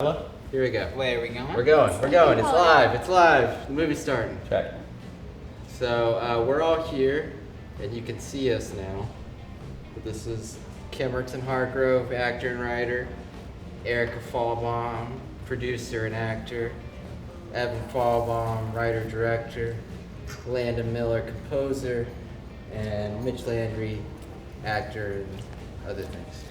Here we go. Wait, are we going? We're going. It's live. The movie's starting. Check. So we're all here, and you can see us now. This is Kemerton Hargrove, actor and writer. Erica Falbaum, producer and actor. Evan Falbaum, writer-director. Landon Miller, composer. And Mitch Landry, actor and other things.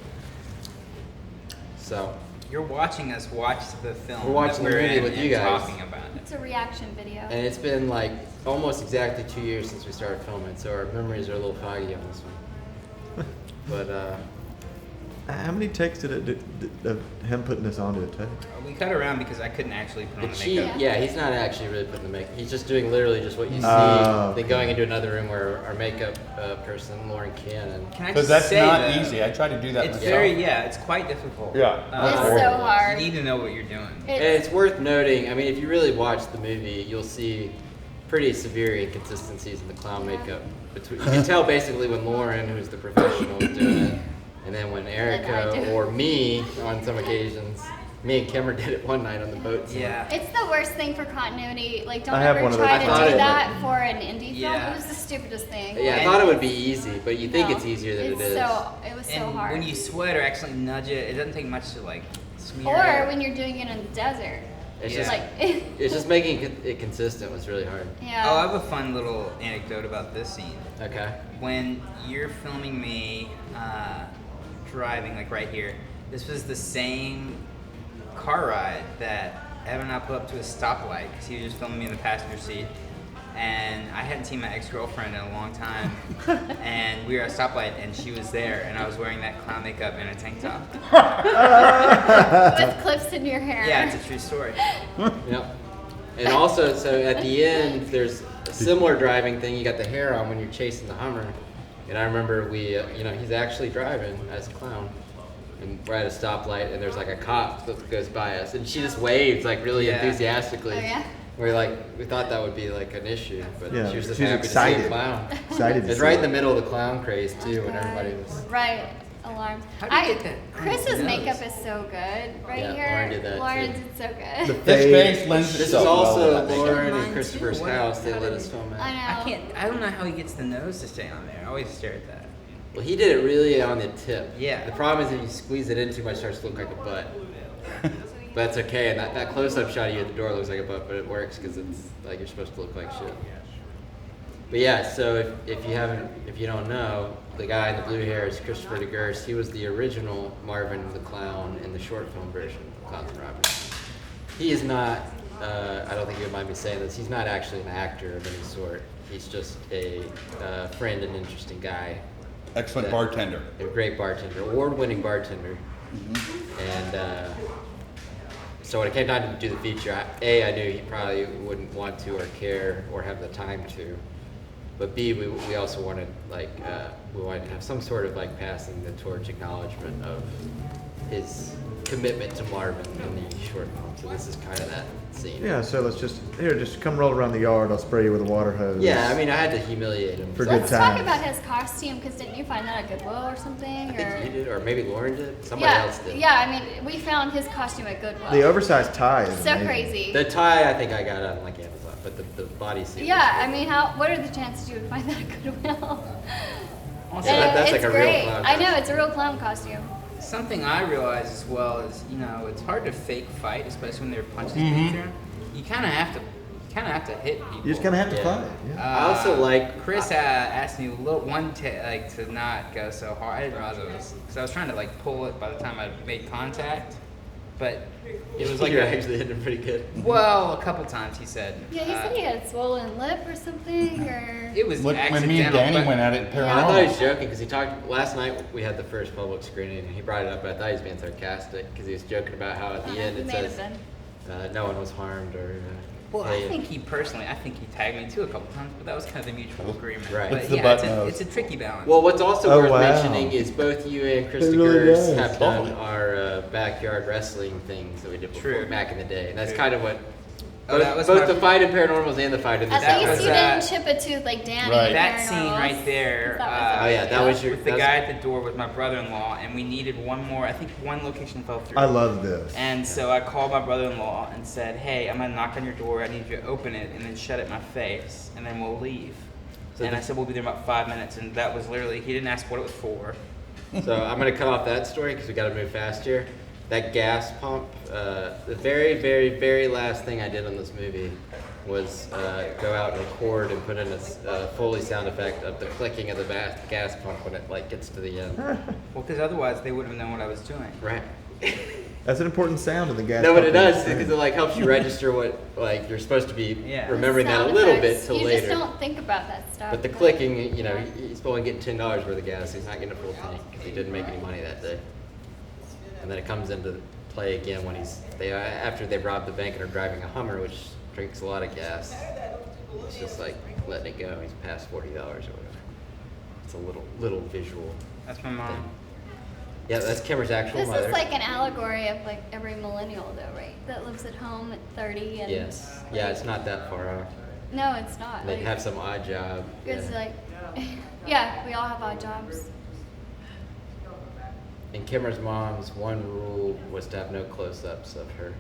So you're watching us watch the film. We're watching the movie with you guys. Talking about it. It's a reaction video. And it's been like almost exactly 2 years since we started filming, so our memories are a little foggy on this one. But How many takes did it of him putting this onto it take? We cut around because I couldn't actually put on the she, makeup. yeah, he's not actually really putting the makeup. He's just doing literally just what you see. Okay. Then going into another room where our makeup person, Lauren Cannon. Can I Because just that's say not that easy. I tried to do that it's myself. it's quite difficult. Yeah. It's so hard. You need to know what you're doing. And it's worth noting, I mean, if you really watch the movie, you'll see pretty severe inconsistencies in the clown makeup. You can tell basically when Lauren, who's the professional, is doing it, and then when Erica or me, on some occasions, me and Kimmer did it one night on the boat. Yeah. It's the worst thing for continuity. Like, don't I have ever one of those. try I to thought do it that for an indie film. Yeah. It was the stupidest thing. Yeah, I thought it would be easy, but you think No, it's easier than it it's is. It was so And hard. when you sweat or accidentally nudge it, it doesn't take much to like smear Or it. when you're doing it in the desert. It's Yeah. just Like, it's just making it consistent was really hard. yeah. Oh, I have a fun little anecdote about this scene. Okay. When you're filming me driving, like right here, this was the same car ride that Evan and I put up to a stoplight because he was just filming me in the passenger seat. And I hadn't seen my ex-girlfriend in a long time. And we were at a stoplight and she was there and I was wearing that clown makeup and a tank top. With clips in your hair. Yeah, it's a true story. Yep. And also, so at the end, there's a similar driving thing. You got the hair on when you're chasing the Hummer. And I remember he's actually driving as a clown. And we're at a stoplight, and there's like a cop that goes by us, and she just waves like really Yeah. Oh, enthusiastically. yeah? We thought that would be like an issue, but Yeah, she was just she was happy excited. to see a clown. Excited to It's see right it. in the middle of the clown craze too, when God. everybody was. Right. Alarms. How do you get that on Chris's his makeup nose? is so good right Yeah, here. Lauren did that, Lauren too. did so The good. This fade. face lends This is itself well also to that makeup. Lauren Mine and Christopher's too. house. They How let did- us film it. I know. I don't know how he gets the nose to stay on there. I always stare at that. Well, he did it really on the tip. Yeah. The problem is if you squeeze it in too much, it starts to look like a butt. But that's okay, and that close-up shot of you at the door looks like a butt, but it works because it's like you're supposed to look like shit. But yeah, so if you don't know, the guy in the blue hair is Christopher DeGurse. He was the original Marvin the Clown in the short film version of Clowns and Robbers. He is not. I don't think you would mind me saying this. He's not actually an actor of any sort. He's just a friend and interesting guy. Excellent bartender. A great bartender, award-winning bartender. And so when it came time to do the feature, I knew he probably wouldn't want to or care or have the time to. But B, we also wanted we wanted to have some sort of like passing the torch acknowledgement of his commitment to Marvin in the short film. So this is kind of that scene. Yeah, so let's just come roll around the yard. I'll spray you with a water hose. Yeah, I mean, I had to humiliate him. For So good Let's talk times. about his costume, because didn't you find that at Goodwill or something? I think he did, or maybe Lauren did. Somebody Yeah, else did. yeah. I mean, we found his costume at Goodwill. The oversized tie is so amazing. crazy. The tie, I think I got on like Amazon, but the bodysuit. Yeah, I mean, what are the chances you would find that at Goodwill? Also, And that's it's like a real great. clown I know costume. it's a real clown costume. something I realized as well is, it's hard to fake fight, especially when they're punches being thrown. You kind of have to hit people. You just kind of have to Yeah. fight. Yeah. I also like Chris asked me to not go so hard. I didn't realize it was because I was trying to like pull it by the time I made contact, but it was like you're actually hitting him pretty good. well, a couple times he said. Yeah, he said he had a swollen lip or something, or It was When me accidental. and Danny but- went at it in I thought he was Paranormal. joking because he talked last night. We had the first public screening, and he brought it up. But I thought he was being sarcastic because he was joking about how at the end he it may have says been. no one was harmed or. Well, I hey, think he tagged me too a couple times, but that was kind of the mutual agreement. Right. But It's the yeah, butt it's nose. a tricky balance. Well, what's also Oh, worth wow. mentioning is both you and Chris It really DeGurse does. have done Totally. our backyard wrestling things that we did before, True. back in the day, and that's True. kind of what Oh, that was both my- the fight in Paranormals and the fight in the At That least was, you didn't chip a tooth like Danny. Right. in That scene Paranormals. right there. That was Oh, yeah, that was your- with the that's- guy at the door with my brother-in-law, and we needed one more. I think one location fell through. I love this. And so I called my brother-in-law and said, "Hey, I'm gonna knock on your door. I need you to open it and then shut it in my face, and then we'll leave." So and the- I said, "We'll be there in about 5 minutes." And that was literally, he didn't ask what it was for. So I'm gonna cut off that story because we got to move fast here. That gas pump, the very, very, very last thing I did on this movie was go out and record and put in a Foley sound effect of the clicking of the gas pump when it like gets to the end. Well, because otherwise they wouldn't have known what I was doing. Right. That's an important sound in the gas. No, but it pumping does because it like helps you register what like you're supposed to be Yeah. remembering that a Sound little effects, bit till you later. just don't think about that stuff. But the clicking, you know, he's only getting $10 worth of gas. He's not getting a full tank because he didn't make any money that day. And then it comes into play again when after they've robbed the bank and are driving a Hummer, which drinks a lot of gas. It's just like letting it go. He's past $40 or whatever. It's a little visual. That's my mom. thing. Yeah, that's Kimmer's actual This mother. is like an allegory of like every millennial though, right? That lives at home at 30 and Yes. Yeah, it's not that far off. No, it's not. They Like, have some odd job. it's Yeah. like yeah, we all have odd jobs. And Kimmer's mom's one rule was to have no close-ups of her.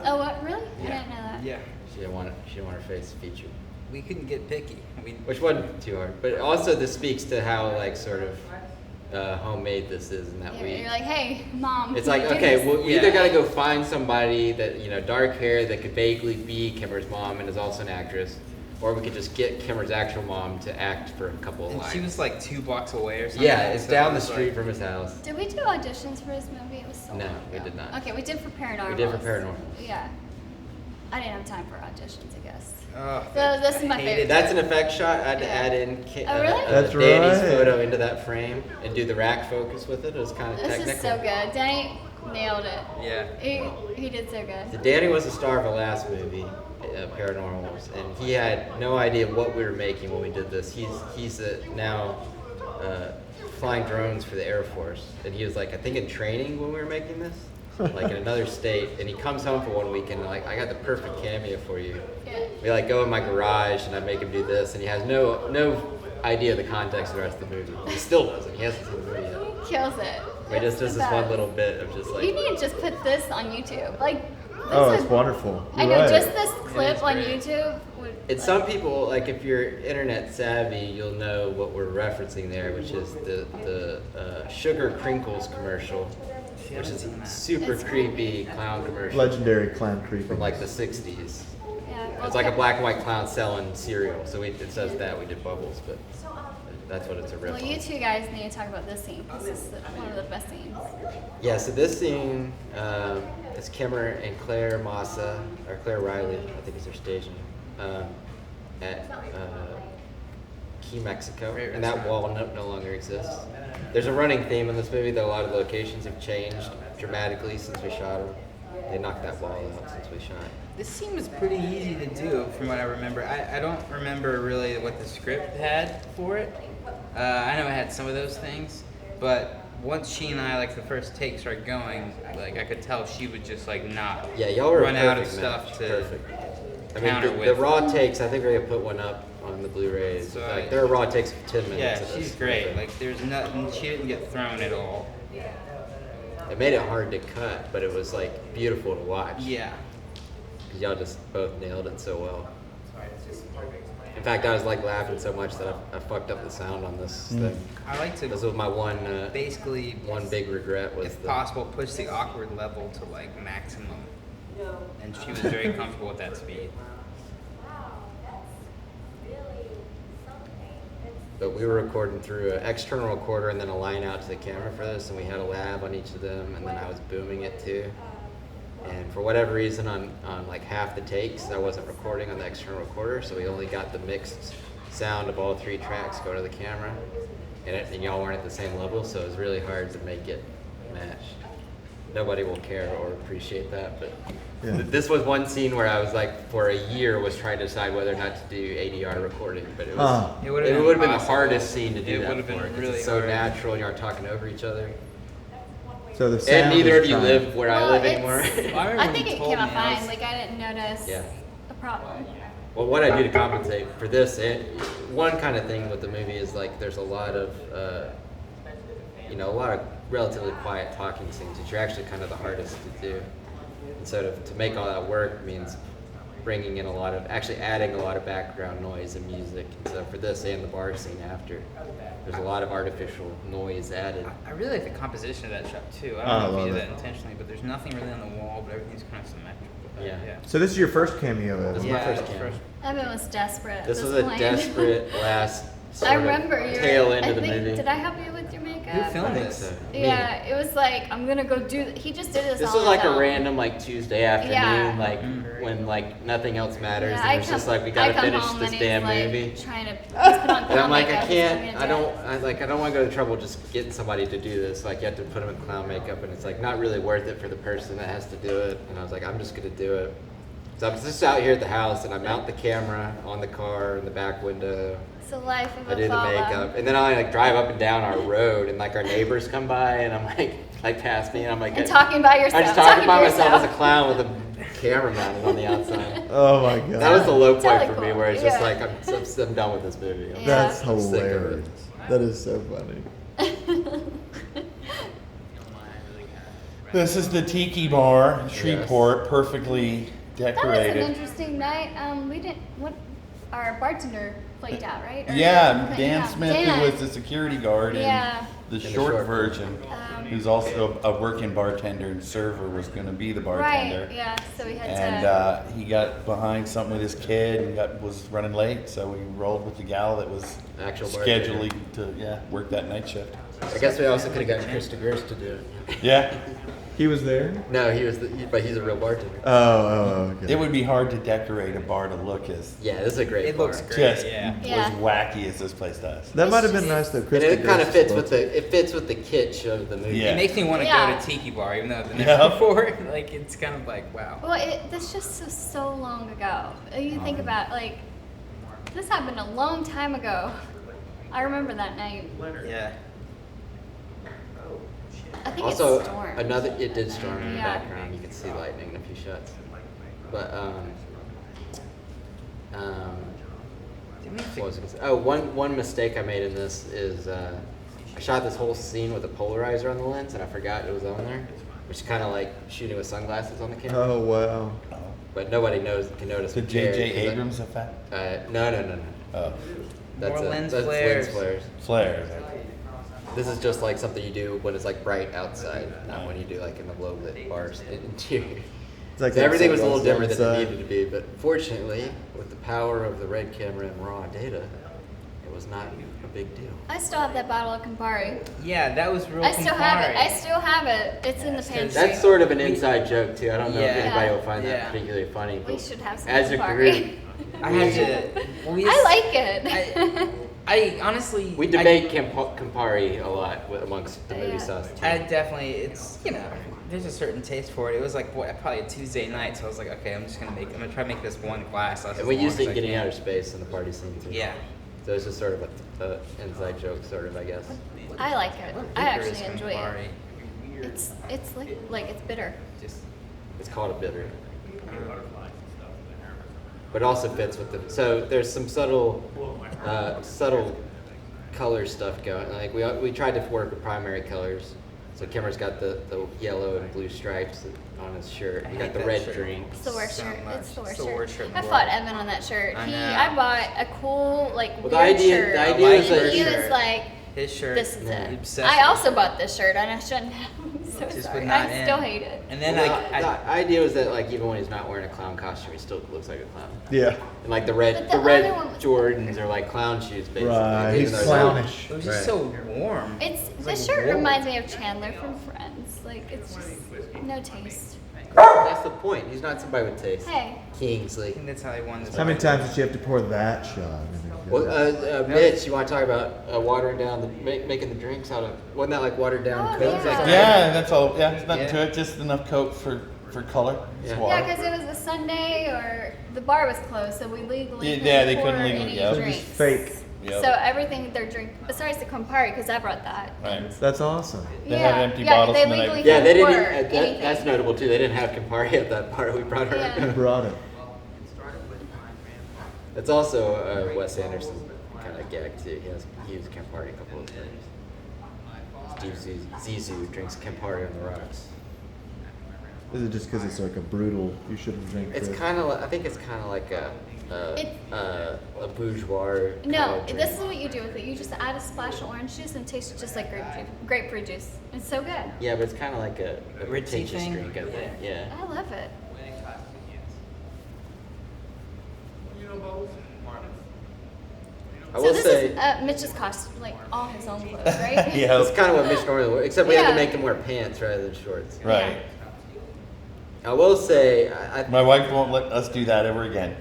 Oh, what? Really? Yeah. I didn't know that. Yeah. She didn't want her face featured, We couldn't get picky. which wasn't too hard. But also this speaks to how like sort of homemade this is, and that Yeah, we. you're like, hey, mom. It's can like we do okay, this? well, we Yeah. either got to go find somebody that dark hair that could vaguely be Kimmer's mom and is also an actress, or we could just get Kimmer's actual mom to act for a couple of And lines. she was like 2 blocks away or something. yeah, it's so down it the was street like- from his house. Did we do auditions for his movie? It was so No, long we ago. did not. Okay, we did for Paranormal. We did for Paranormals. Yeah. I didn't have time for auditions, I guess. Ugh, So this is my I hated favorite. That's an effect shot. I had to Yeah. add in Oh, really? That's Danny's right. photo into that frame and do the rack focus with it. It was kind of This technical. is so good. Danny nailed it. Yeah. He did so So good. Danny was the star of the last movie, Paranormals, and he had no idea what we were making when we did this. He's now flying drones for the Air Force, and he was like, I think in training when we were making this, like in another state, and he comes home for 1 week and like, I got the perfect cameo for you. Yeah. We like go in my garage and I make him do this, and he has no idea the context of the rest of the movie. He still doesn't. He hasn't seen the movie yet. He kills it. He just does It's this the one best. little bit of just like. You need to just put this on YouTube. Like, Oh, this it's is- wonderful. I You're know, right. just this clip is on great. YouTube would. And like, some people, like if you're internet savvy, you'll know what we're referencing there, which is the Sugar Crinkles commercial, See, I which haven't is seen a that. super It's creepy clown commercial Legendary clown creepy. from like the 60s. Yeah, It's like a black and white clown selling cereal. So it says that we did Bubbles, but that's what it's a riff Well, on. you two guys need to talk about this scene. This is one of the best scenes. Yeah, so this scene is Kimmer and Claire Massa, or Claire Riley, I think is her station, at Key, Mexico. Great And that restaurant. wall no longer exists. There's a running theme in this movie that a lot of locations have changed dramatically since we shot them. They knocked that wall out since we shot. This scene was pretty easy to do from what I remember. I don't remember really what the script had for it. I know it had some of those things, but once she and I, like the first take started going, like I could tell she would just like not Yeah, y'all were run a out of perfect stuff match. to Perfect. I mean, counter the with. raw takes, I think we're going to put one up on the Blu-rays. So Like, there are raw takes of 10 minutes. Yeah, of she's this. great. Like there's nothing, she didn't get thrown at all. It made it hard to cut, but it was like beautiful to watch. Yeah. 'Cause y'all just both nailed it so well. In fact, I was like laughing so much that I fucked up the sound on this thing. I like to This was my one basically, big regret was if the possible, push the awkward level to like maximum. And she was very comfortable with that speed. But we were recording through an external recorder and then a line out to the camera for this, and we had a lab on each of them, and then I was booming it too. And for whatever reason, on like half the takes, I wasn't recording on the external recorder, so we only got the mixed sound of all 3 tracks go to the camera, and y'all weren't at the same level, so it was really hard to make it match. Nobody will care or appreciate that, but Yeah. this was one scene where I was like, for a year, was trying to decide whether or not to do ADR recording, but it was Huh. It it would've would been have been the impossible. hardest scene to do It that would've for, been 'cause really it's so hard. natural, and you're talking over each other. So the And sound neither is of you trying. live where I Well, live it's- anymore. I remember I when think you it told came out me, I fine. was- Like I didn't notice Yeah. a problem. Well, what I do to compensate for this, one kind of thing with the movie is like there's a lot of, a lot of relatively quiet talking scenes, which are actually kind of the hardest to do. And so to make all that work means bringing in actually adding a lot of background noise and music. And so for this and the bar scene after, there's a lot of artificial noise added. I really like the composition of that shot too. I I don't know if love you did it. that intentionally, but there's nothing really on the wall, but everything's kind of symmetrical. Yeah. So this is your first cameo, This is Evan. my Yeah, first that's camera. first. Evan was desperate at This this was a point. desperate last sort I remember of you. tail end I of the think, movie. Did I help you with your makeup? Who filmed I think this? so. Yeah, it was like I'm gonna go do. He just did this. This on was like his a own. random like Tuesday afternoon, Yeah. like when like nothing else matters, Yeah, and it's just like we gotta finish home this and damn he's, like, movie. Trying to he's put on And I'm clown like, I makeup, he's can't, gonna do it. I don't want to go to the trouble just getting somebody to do this. Like you have to put them in clown makeup, and it's like not really worth it for the person that has to do it. And I was like, I'm just gonna do it. So I'm just out here at the house, and I mount the camera on the car in the back window. It's the life of I a do the Falbaum. makeup, and then I like drive up and down our road, and like our neighbors come by, and I'm like pass me, and I'm like And talking by yourself. I just talking to by myself yourself. as a clown with a camera mounted on the outside. Oh my god. That was the low point Totally for me, cool. where it's just Yeah. like I'm done with this movie. I'm Yeah. That's I'm sick of it. hilarious. That is so funny. This is the Tiki Bar, Shreveport, perfectly That was an decorated. interesting night. Our bartender flaked out, right? Or- Yeah, Dan Smith, Dan. who was the security guard, Yeah. and the the short short version, who's also a working bartender and server, was going to be the bartender. Right, yeah, so we had And to. he got behind something with his kid and was running late, so we rolled with the gal that was Actual bartender. scheduling to work that night shift. I guess we also could have gotten Chris DeGurst to do it. Yeah, He was there? No, but he's a real bartender. Oh, okay. it would be hard to decorate a bar to look as Yeah, this is a great It bar. looks great. just Yeah. Yeah. as wacky as this place does. That might have been It's nice though. And Chris it kind of DeGurst fits spoke. with the kitsch of the movie. Yeah. It makes me want to Yeah. go to Tiki Bar, even though I've been there Yeah. before. Like, it's kind of like, wow. Well, this just was so long ago. You think about this happened a long time ago. I remember that night. Yeah. I think Also, it stormed. it did storm in the Yeah. background. You could see lightning in a few shots. But what was I gonna say? Oh, one mistake I made in this is I shot this whole scene with a polarizer on the lens, and I forgot it was on there, which is kind of like shooting with sunglasses on the camera. Oh wow. But nobody can notice. The with Jared, J.J. 'cause Abrams effect? No. Oh, That's More lens that's flares. lens flares. flares. This is just like something you do when it's like bright outside, not when you do like in the low lit bars interior. It's like So everything was a little outside, different than it inside. needed to be, but fortunately, with the power of the red camera and raw data, it was not a big deal. I still have that bottle of Campari. Yeah, that was real I still have it. Campari. I still have it. It's in the pantry. That's sort of an inside joke too. I don't know if Yeah. anybody will find Yeah. that particularly funny. We But should have some as a Campari. group, I had to. Well, we I just- like it. I honestly. we debate Campari a lot amongst the Yeah. Moviesauce I team. definitely. There's a certain taste for it. It was like probably a Tuesday night, so I was like, okay, I'm gonna try to make this one glass. And we used it getting outer space in the party scene too. Yeah. So it's just sort of a inside joke, sort of, I guess. I like it. I Liquor is actually enjoy Campari. it. It's like it's bitter. Just. It's called a bitter. But it also fits with the. So there's some subtle color stuff going. Like we tried to work with primary colors. So Kimmer's got the yellow and blue stripes on his shirt. We got hate the that red shirt. drink. It's the worst So shirt. much. It's the It's worst the shirt. worst shirt in the I world. fought Evan on that shirt. I know. I bought a cool Well, the weird idea- shirt. the idea was and that he shirt. was like, His shirt. "This is Yeah. it." Obsessed I with also it. bought this shirt, and I shouldn't have. I'm so Just sorry. would not I in. still hate it. And then Well, like the idea was that like even when he's not wearing a clown costume, he still looks like a clown. Yeah. And like the But red the other one was- Jordans are like clown shoes basically. Right. even He's though they're- clownish. it was just Right. so warm. It's It was this like shirt warm. reminds me of Chandler from Friends. Like it's just no taste. That's the point. He's not somebody with taste. Hey, I Kingsley. think that's how he won this. How many times did you have to pour that shot? Well, Mitch, you want to talk about watering down making the drinks out of? Wasn't that like watered down Oh, Coke? yeah. Like that? Yeah, that's all. Yeah, it's nothing Yeah. to it. Just enough Coke for color. It's Yeah. yeah, water. because it was a Sunday or the bar was closed, so we legally Yeah, they pour couldn't legally- any yep. So just drinks. fake. Yep. So everything they're drinking, besides the Campari, because I brought that. Right. That's awesome. They had empty yeah, bottles they from the night legally before. Yeah, they didn't. pour anything. That's notable too. They didn't have Campari at that bar. We brought her. Yeah. You brought it. It's also a Wes Anderson kind of gag too. He was Campari a couple of times. Steve Zissou drinks Campari on the rocks. Is it just because it's like a brutal, you shouldn't drink It's this? kind of, I think it's kind of like a bourgeois. No, kind of this is drink. what you do with it. You just add a splash of orange juice and it tastes just like grapefruit juice. It's so good. Yeah, but it's kind of like a Ritzy pretentious thing? drink, I think. Yeah. I love it. I So will this say, is Mitch's costume, like all his own clothes, right? Yeah. it's kind of what Mitch normally wears, except we had to Yeah. make him wear pants rather than shorts. Right. I will say, My wife won't let us do that ever again.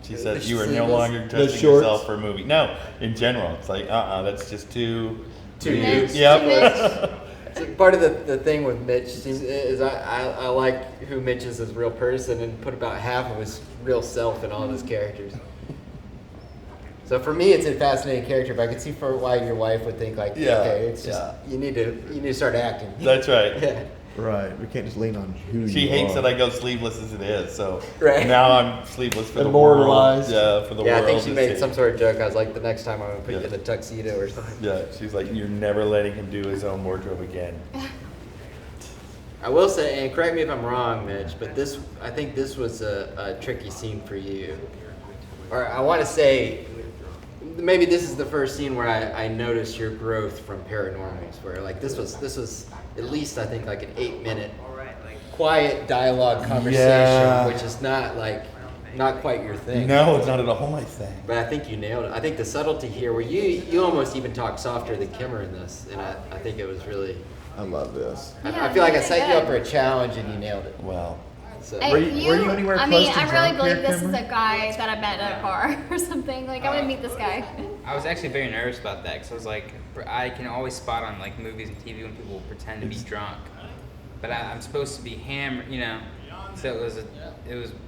She says you are no sleeveless? longer The dressing shorts? yourself for a movie. No, in general, it's like that's just too. Too weird. loose. Yep. so part of the thing with Mitch is I like who Mitch is as a real person and put about half of his real self in all of his characters. So for me, it's a fascinating character, but I can see for why your wife would think like, Yeah, okay, it's just yeah. you need to start acting. That's right. Yeah. Right. We can't just lean on who She you hates are. that I go sleeveless as it is, so Right. now I'm sleeveless for Immortalized. the world. Yeah, for the Yeah, I world. think she to made see. some sort of joke. I was like, the next time I'm gonna put you Yeah. in a tuxedo or something. Yeah, she's like, you're never letting him do his own wardrobe again. I will say, and correct me if I'm wrong, Mitch, but I think this was a tricky scene for you. Or I want to say, maybe this is the first scene where I noticed your growth from Paranormals, where like this was at least I think like an 8-minute quiet dialogue conversation, Yeah. which is not quite your thing. No, it's not at all my thing. But I think you nailed it. I think the subtlety here, where you almost even talk softer than Kimmer in this, and I think it was really. I love this. Yeah, I feel like I you set did you up good. for a challenge, and you nailed it. Well, So. Were you anywhere I close mean, to I really drunk believe here, this is Kimber? a guy that I met at a bar or something. Like, I would meet this guy. I was actually very nervous about that because I was like, I can always spot on like movies and TV when people pretend to be drunk, but I'm supposed to be hammered, you know. So it was.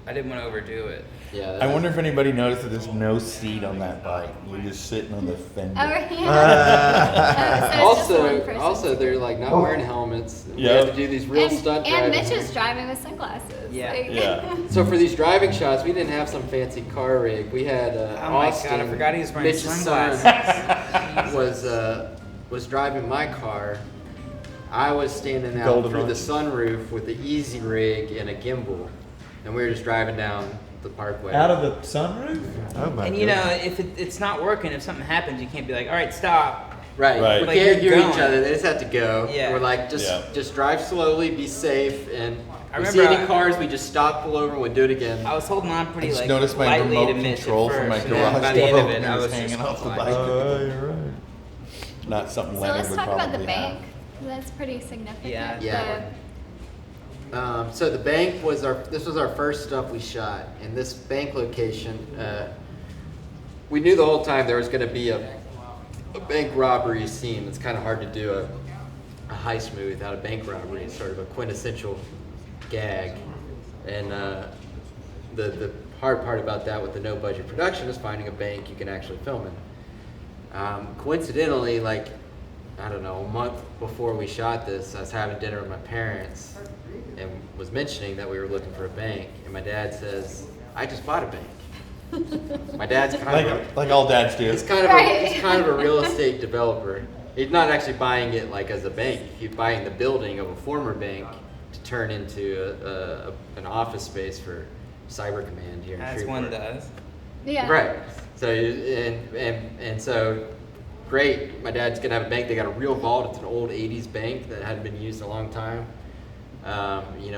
I didn't want to overdo it. Yeah. I wonder if anybody noticed that there's no seat on that bike. You're just sitting on the fender. Oh, yeah. So it's just one person. Also, they're like not wearing helmets. We Yep. had to do these real stunt and driving. Mitch is driving with sunglasses. Yeah. Like- Yeah. So for these driving shots, we didn't have some fancy car rig. We had Oh my Austin. God, I forgot he was wearing Mitch's sunglasses. son was driving my car. I was standing out Golden through the Arch. sunroof with the easy rig and a gimbal, and we were just driving down the parkway. Out of the sunroof? Oh my And you know, goodness. if it's not working, if something happens, you can't be like, all right, stop. Right. Right. We Like, can't you're hear each going. other. They just have to go. Yeah. We're like, Yeah. just drive slowly, be safe, and I we see remember any cars, we just stop, pull over, and we do it again. I was holding on pretty I just like noticed my lightly remote to Mitch control at for my first, and then garage by the end of door it, and I it was was hanging just off the like, bike. Oh, you're right. Not something So Leonard let's would talk about the probably bank. have. That's pretty significant. Yeah. Yeah. So the bank was this was our first stuff we shot, and this bank location, we knew the whole time there was going to be a bank robbery scene. It's kind of hard to do a heist movie without a bank robbery. It's sort of a quintessential gag, and the hard part about that with the no budget production is finding a bank you can actually film in. Coincidentally, like, I don't know, a month before we shot this, I was having dinner with my parents and was mentioning that we were looking for a bank, and my dad says, "I just bought a bank." My dad's kind of Like all dads do. he's kind of a real estate developer. He's not actually buying it like as a bank. He's buying the building of a former bank to turn into an office space for Cyber Command here in as Shreveport. one does. Yeah. Right. So and so great. My dad's gonna have a bank. They got a real vault. It's an old '80s bank that hadn't been used in a long time.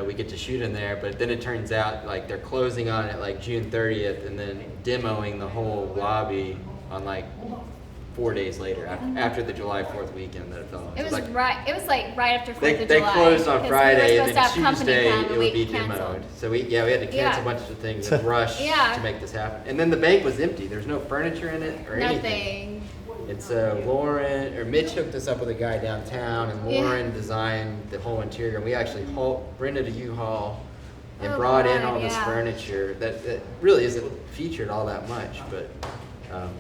We get to shoot in there, but then it turns out like they're closing on it like June 30th, and then demoing the whole lobby on like 4 days later after the July 4th weekend that it fell on. It So was like, right. It was like right after 4th They of July. closed on 'cause Friday, we were and supposed then to have company Tuesday time, it and would be we canceled. demoed. So we had to cancel Yeah. a bunch of things and rush Yeah. to make this happen. And then the bank was empty. There's no furniture in it or anything. Nothing. And so Mitch hooked us up with a guy downtown, and Yeah. Lauren designed the whole interior. And we actually rented a U-Haul and Oh, brought in God, all this yeah. furniture that really isn't featured all that much, but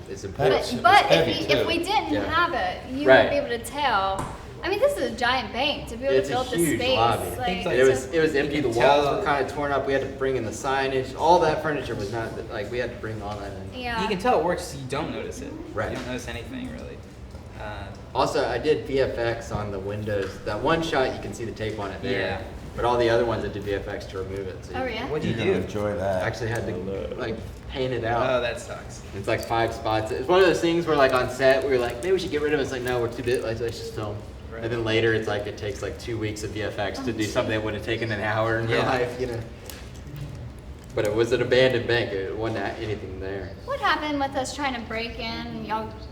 it's important. But heavy, if we too. didn't Yeah. have it, you Right. would be able to tell I mean, this is a giant bank to be able It's to a build this huge space. lobby. Things Like, like It was empty. The can walls tell- were kind of torn up. We had to bring in the signage. All that furniture was not like we had to bring all that in. yeah. You can tell it works. You don't notice it. Right. You don't notice anything really. Also, I did VFX on the windows. That one shot you can see the tape on it there. Yeah. But all the other ones I did VFX to remove it. So Oh, you yeah? What'd you You're gonna do? enjoy that. actually had to like paint it Oh, out. that sucks. It's like 5 spots. It's one of those things where like on set we were like maybe we should get rid of it. It's like no, we're too big. Let's just film. Right. And then later it's like it takes like 2 weeks of VFX to do something that would have taken an hour in real Yeah. life, you know. But it was an abandoned bank. It wasn't anything there. What happened with us trying to break in?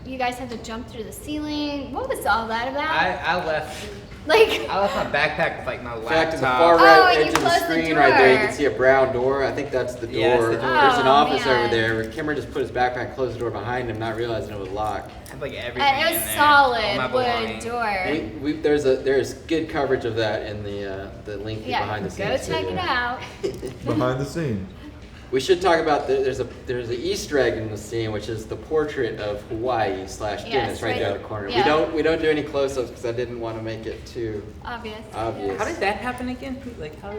You guys had to jump through the ceiling. What was all that about? I left Like, my backpack with like my In fact, in the laptop. far Oh, right and edge you of the closed the screen right there, you door. can see a brown door. I think that's the door. Yeah, it's the door. There's an Oh, office man. over there. Where Kimmer just put his backpack, closed the door behind him, not realizing it was locked. I had like everything and it in was there. All my solid wood belongings. door. There's good coverage of that in the link Yeah, behind the go scenes. check it video. out. Behind the scenes. We should talk about there's an Easter egg in the scene, which is the portrait of Hawaii / Guinness Yes, right right. there in the corner. Yeah. We don't do any close-ups because I didn't want to make it too Obvious. obvious. How did that happen again? Like how?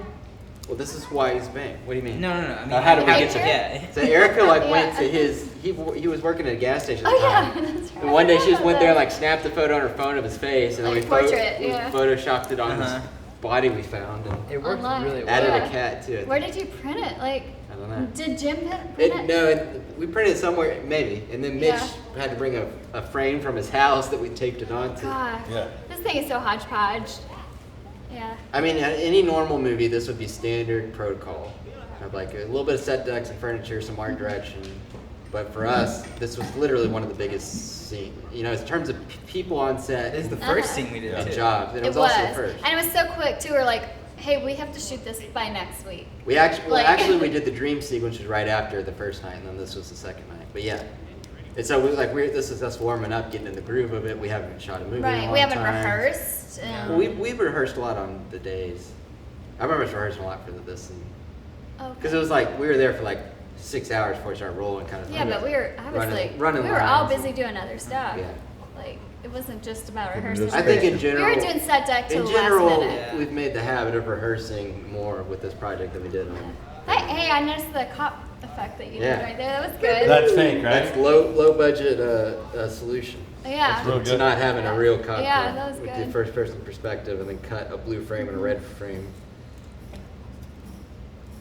Well, this is Hawaii's bank. What do you mean? No. I mean, How did we how- get to yeah. So Erica like Yeah. went to his. He was working at a gas station. At Oh the yeah, time. that's right. And one day I she just forgot went there, about like snapped a photo on her phone of his face, and then Like we portrait, we yeah. photoshopped it on Uh-huh. this body we found, and It worked Online. really well. added Yeah. a cat to that. it. Where did you print it? Like, I don't know. did Jim print it? No, we printed it somewhere, maybe, and then Mitch Yeah. had to bring a frame from his house that we taped it onto. God, Yeah. this thing is so hodgepodge. Yeah. I mean, any normal movie, this would be standard protocol. Have like a little bit of set decks and furniture, some art direction. But for us, this was literally one of the biggest scenes. You know, in terms of people on set This is the Uh-huh. first scene we did and too. jobs, and it It was was. also the first. And it was so quick too. We're like, hey, we have to shoot this by next week. We actually, Like- actually, we did the dream sequence right after the first night, and then this was the second night. But yeah, and so this is us warming up, getting in the groove of it. We haven't shot a movie in a Right. long We haven't time. rehearsed. Well, we rehearsed a lot on the days. I remember us rehearsing a lot for this, because it was like we were there for like 6 hours before we started rolling, kind of. Yeah, thing. but running we were all lines. busy doing other stuff. Yeah. Like, it wasn't just about Couldn't rehearsing. just I think in We general, We were doing set deck till in the general, last minute. Yeah. we've made the habit of rehearsing more with this project than we did on. Hey, I noticed the cop effect that you Yeah. did right there. That was good. That's fake, right? That's low budget solution. Yeah. real To good. not having a real cockpit Yeah, that was with good. the first person perspective, and then cut a blue frame and a red frame.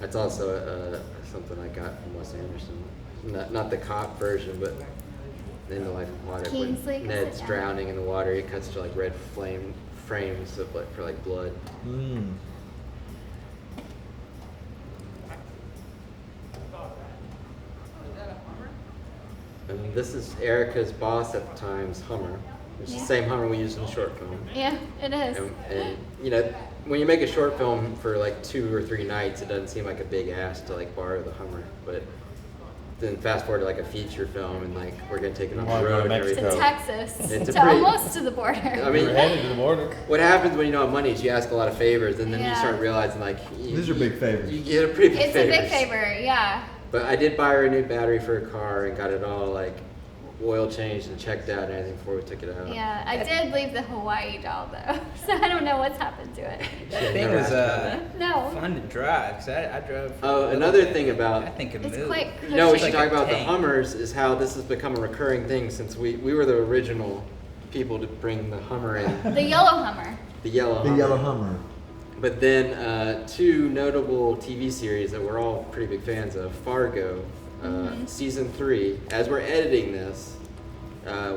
That's also something I got from Wes Anderson. Not the cop version, but in the Life of Water. when Kingsley, Ned's sit down. drowning in the water. He cuts to like red frames of for like blood. Mm. And this is Erica's boss at the time's Hummer. It's Yeah. the same Hummer we used in the short film. Yeah, it is. And you know, when you make a short film for like 2 or 3 nights, it doesn't seem like a big ask to like borrow the Hummer. But then fast forward to like a feature film, and like we're gonna take it on Wanna the go to road and Mexico. To everything. Texas. It's a to pretty- almost to the border. I We mean, were headed to the border. what happens when you don't have money is you ask a lot of favors, and then you Yeah. start realizing like These are big favors. You get a pretty big it's a favors. big favor, yeah. But I did buy her a new battery for her car and got it all like oil changed and checked out and everything before we took it out. Yeah, I did leave the Hawaii doll though, so I don't know what's happened to it. That Yeah, thing never was asked No. fun to drive. Cause I drove. for Oh, a little another bit. thing about- I think it It's moved. quite You know, we cushy. should Like talk a about the tank. Hummers is how this has become a recurring thing since we were the original people to bring the Hummer in, The yellow Hummer. the yellow The Hummer. yellow Hummer. But then 2 notable TV series that we're all pretty big fans of, Fargo, season 3. As we're editing this,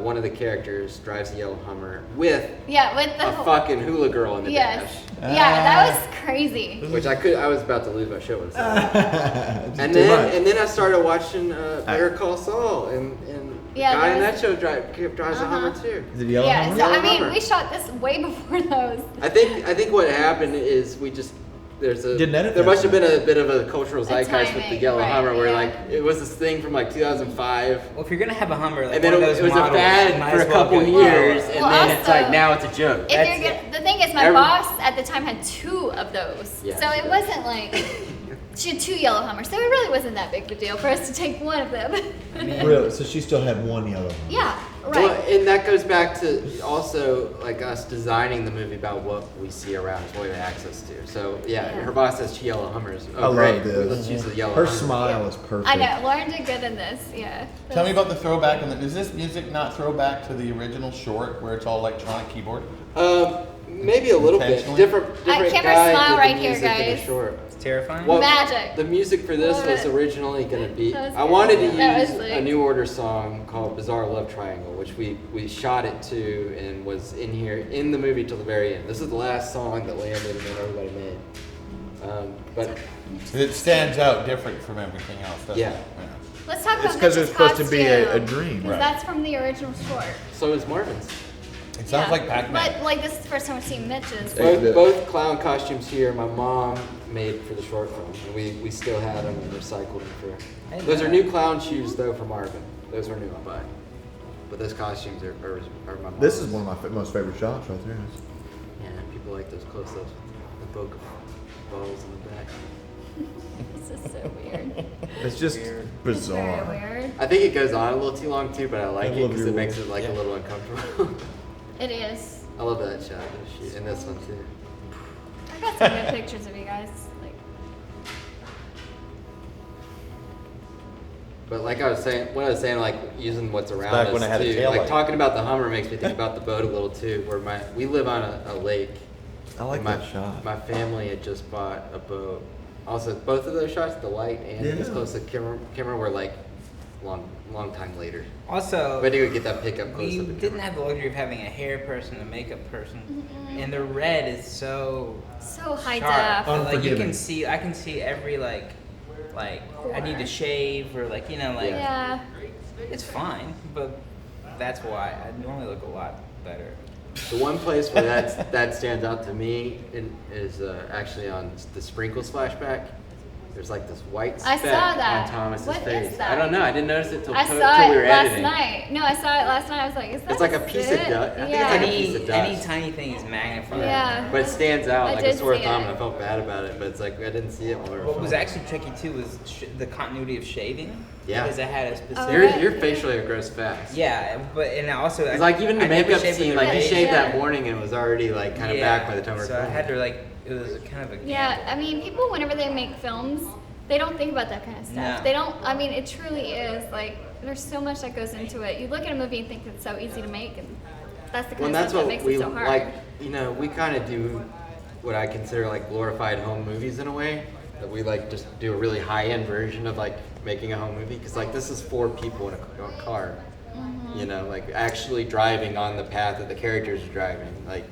one of the characters drives the yellow Hummer with Yeah, with the a fucking hula girl in the Yes. dash, Yeah, that was crazy. which I was about to lose my shit with. Just And too then much. and then I started watching Better Call Saul, and the Yeah, guy there in was- that show drives a Hummer too. Is it yellow Yeah, Hummer? so I Yellow mean, Hummer. we shot this way before those. I think what happened is we just Didn't edit there that must have been fast. a bit of a cultural zeitgeist with the timing, yellow right, Hummer, where yeah. like it was this thing from like 2005. Well, if you're gonna have a Hummer, like And then one it of those was a models, fad might for as a well couple go years, yellow. and Well, then it's also, like now it's a joke. If That's you're gonna, the thing is, my Every- boss at the time had 2 of those, Yeah, so she it did. wasn't like she had 2 yellow Hummers, so it really wasn't that big of a deal for us to take one of them. I mean, Really? So she still had one yellow Hummer? Yeah, Right. Well, and that goes back to also like us designing the movie about what we see around us, what we have access to. So yeah, her boss says she yellow Hummers. I Oh, love great. this. Let's use the yellow. Her Hummer. smile is perfect. I know. Lauren did good in this. Yeah. Tell me about the throwback. Is this music not throwback to the original short where it's all electronic keyboard? Maybe a little bit Intentionally? different Camera guy smile did the right here, music in the guys. short. It's terrifying. Well, Magic. The music for this Love was it. originally going to be. That was I good. wanted to That use was a like- New Order song called "Bizarre Love Triangle," which we shot it to and was in here in the movie till the very end. This is the last song that Landon and everybody made. But It stands out different from everything else, doesn't Yeah. it? Let's talk about It's 'cause Mitch's it's supposed to be a costume, dream. 'cause Right. that's from the original short. so is Marvin's. It sounds Yeah. like Pac-Man. But like this is the first time I've seen Mitch's. Both clown costumes here. My mom made for the short film, and we still had them and recycled them Hey, for. Those are man. new clown shoes though for Marvin. Those are new, but those costumes are my mom's. This is one of my most favorite shots right there. Yeah, people like those close-ups. The poke of balls in the back. This is so weird. It's just Weird. It's very bizarre. weird. I think it goes on a little too long too, but I like I it love because your it makes voice. it like a Yeah. little uncomfortable. It is. I love that shot and this one too. I got some good pictures of you guys. Like, But like I was saying, like using what's around back us when I had a too. tail Like light. talking about the Hummer makes me think about the boat a little too. Where we live on a lake. I like and my, that shot. My family had just bought a boat. Also, both of those shots, the light and Yeah. this close to camera were like long time later. Also, We had to go get that pickup close we up. the didn't camera. have the luxury of having a hair person, a makeup person, and the red is so so high sharp. def. that, Like you Unforgiving. can see, I can see every like I need to shave or like Yeah. it's fine, but that's why I normally look a lot better. The one place where that stands out to me is actually on the Sprinkles flashback. There's like this white I speck saw that. on Thomas's What face. is that? I don't know. I didn't notice it till I till saw we it were last editing. night. No, I saw it last night. I was like, is that It's like a piece of it? dust. I think it's Yeah. like a piece of Any dust. tiny thing is magnified. Yeah. But it stands out I like a did sore see thumb, it. and I felt bad about it. But it's like I didn't see it when we were What was filming. actually tricky too was the continuity of shaving. Yeah. Because I had a specific. Your facial hair grows fast. Yeah, but and also It's like even the I never makeup shaved scene, with like a you razor. shaved Yeah. that morning and it was already like kind of Yeah, back by the time we were so I filming. had to like it was kind of a Yeah, gamble. I mean, people whenever they make films, they don't think about that kind of stuff. No. They don't. I mean, it truly is like there's so much that goes into it. You look at a movie and think it's so easy to make, and that's the Well, kind and of that's stuff that what makes we it so hard. like. You know, we kind of do what I consider like glorified home movies in a way. That we like just do a really high end version of like making a home movie because like this is 4 people in a car. Mm-hmm. You know, like actually driving on the path that the characters are driving. Like,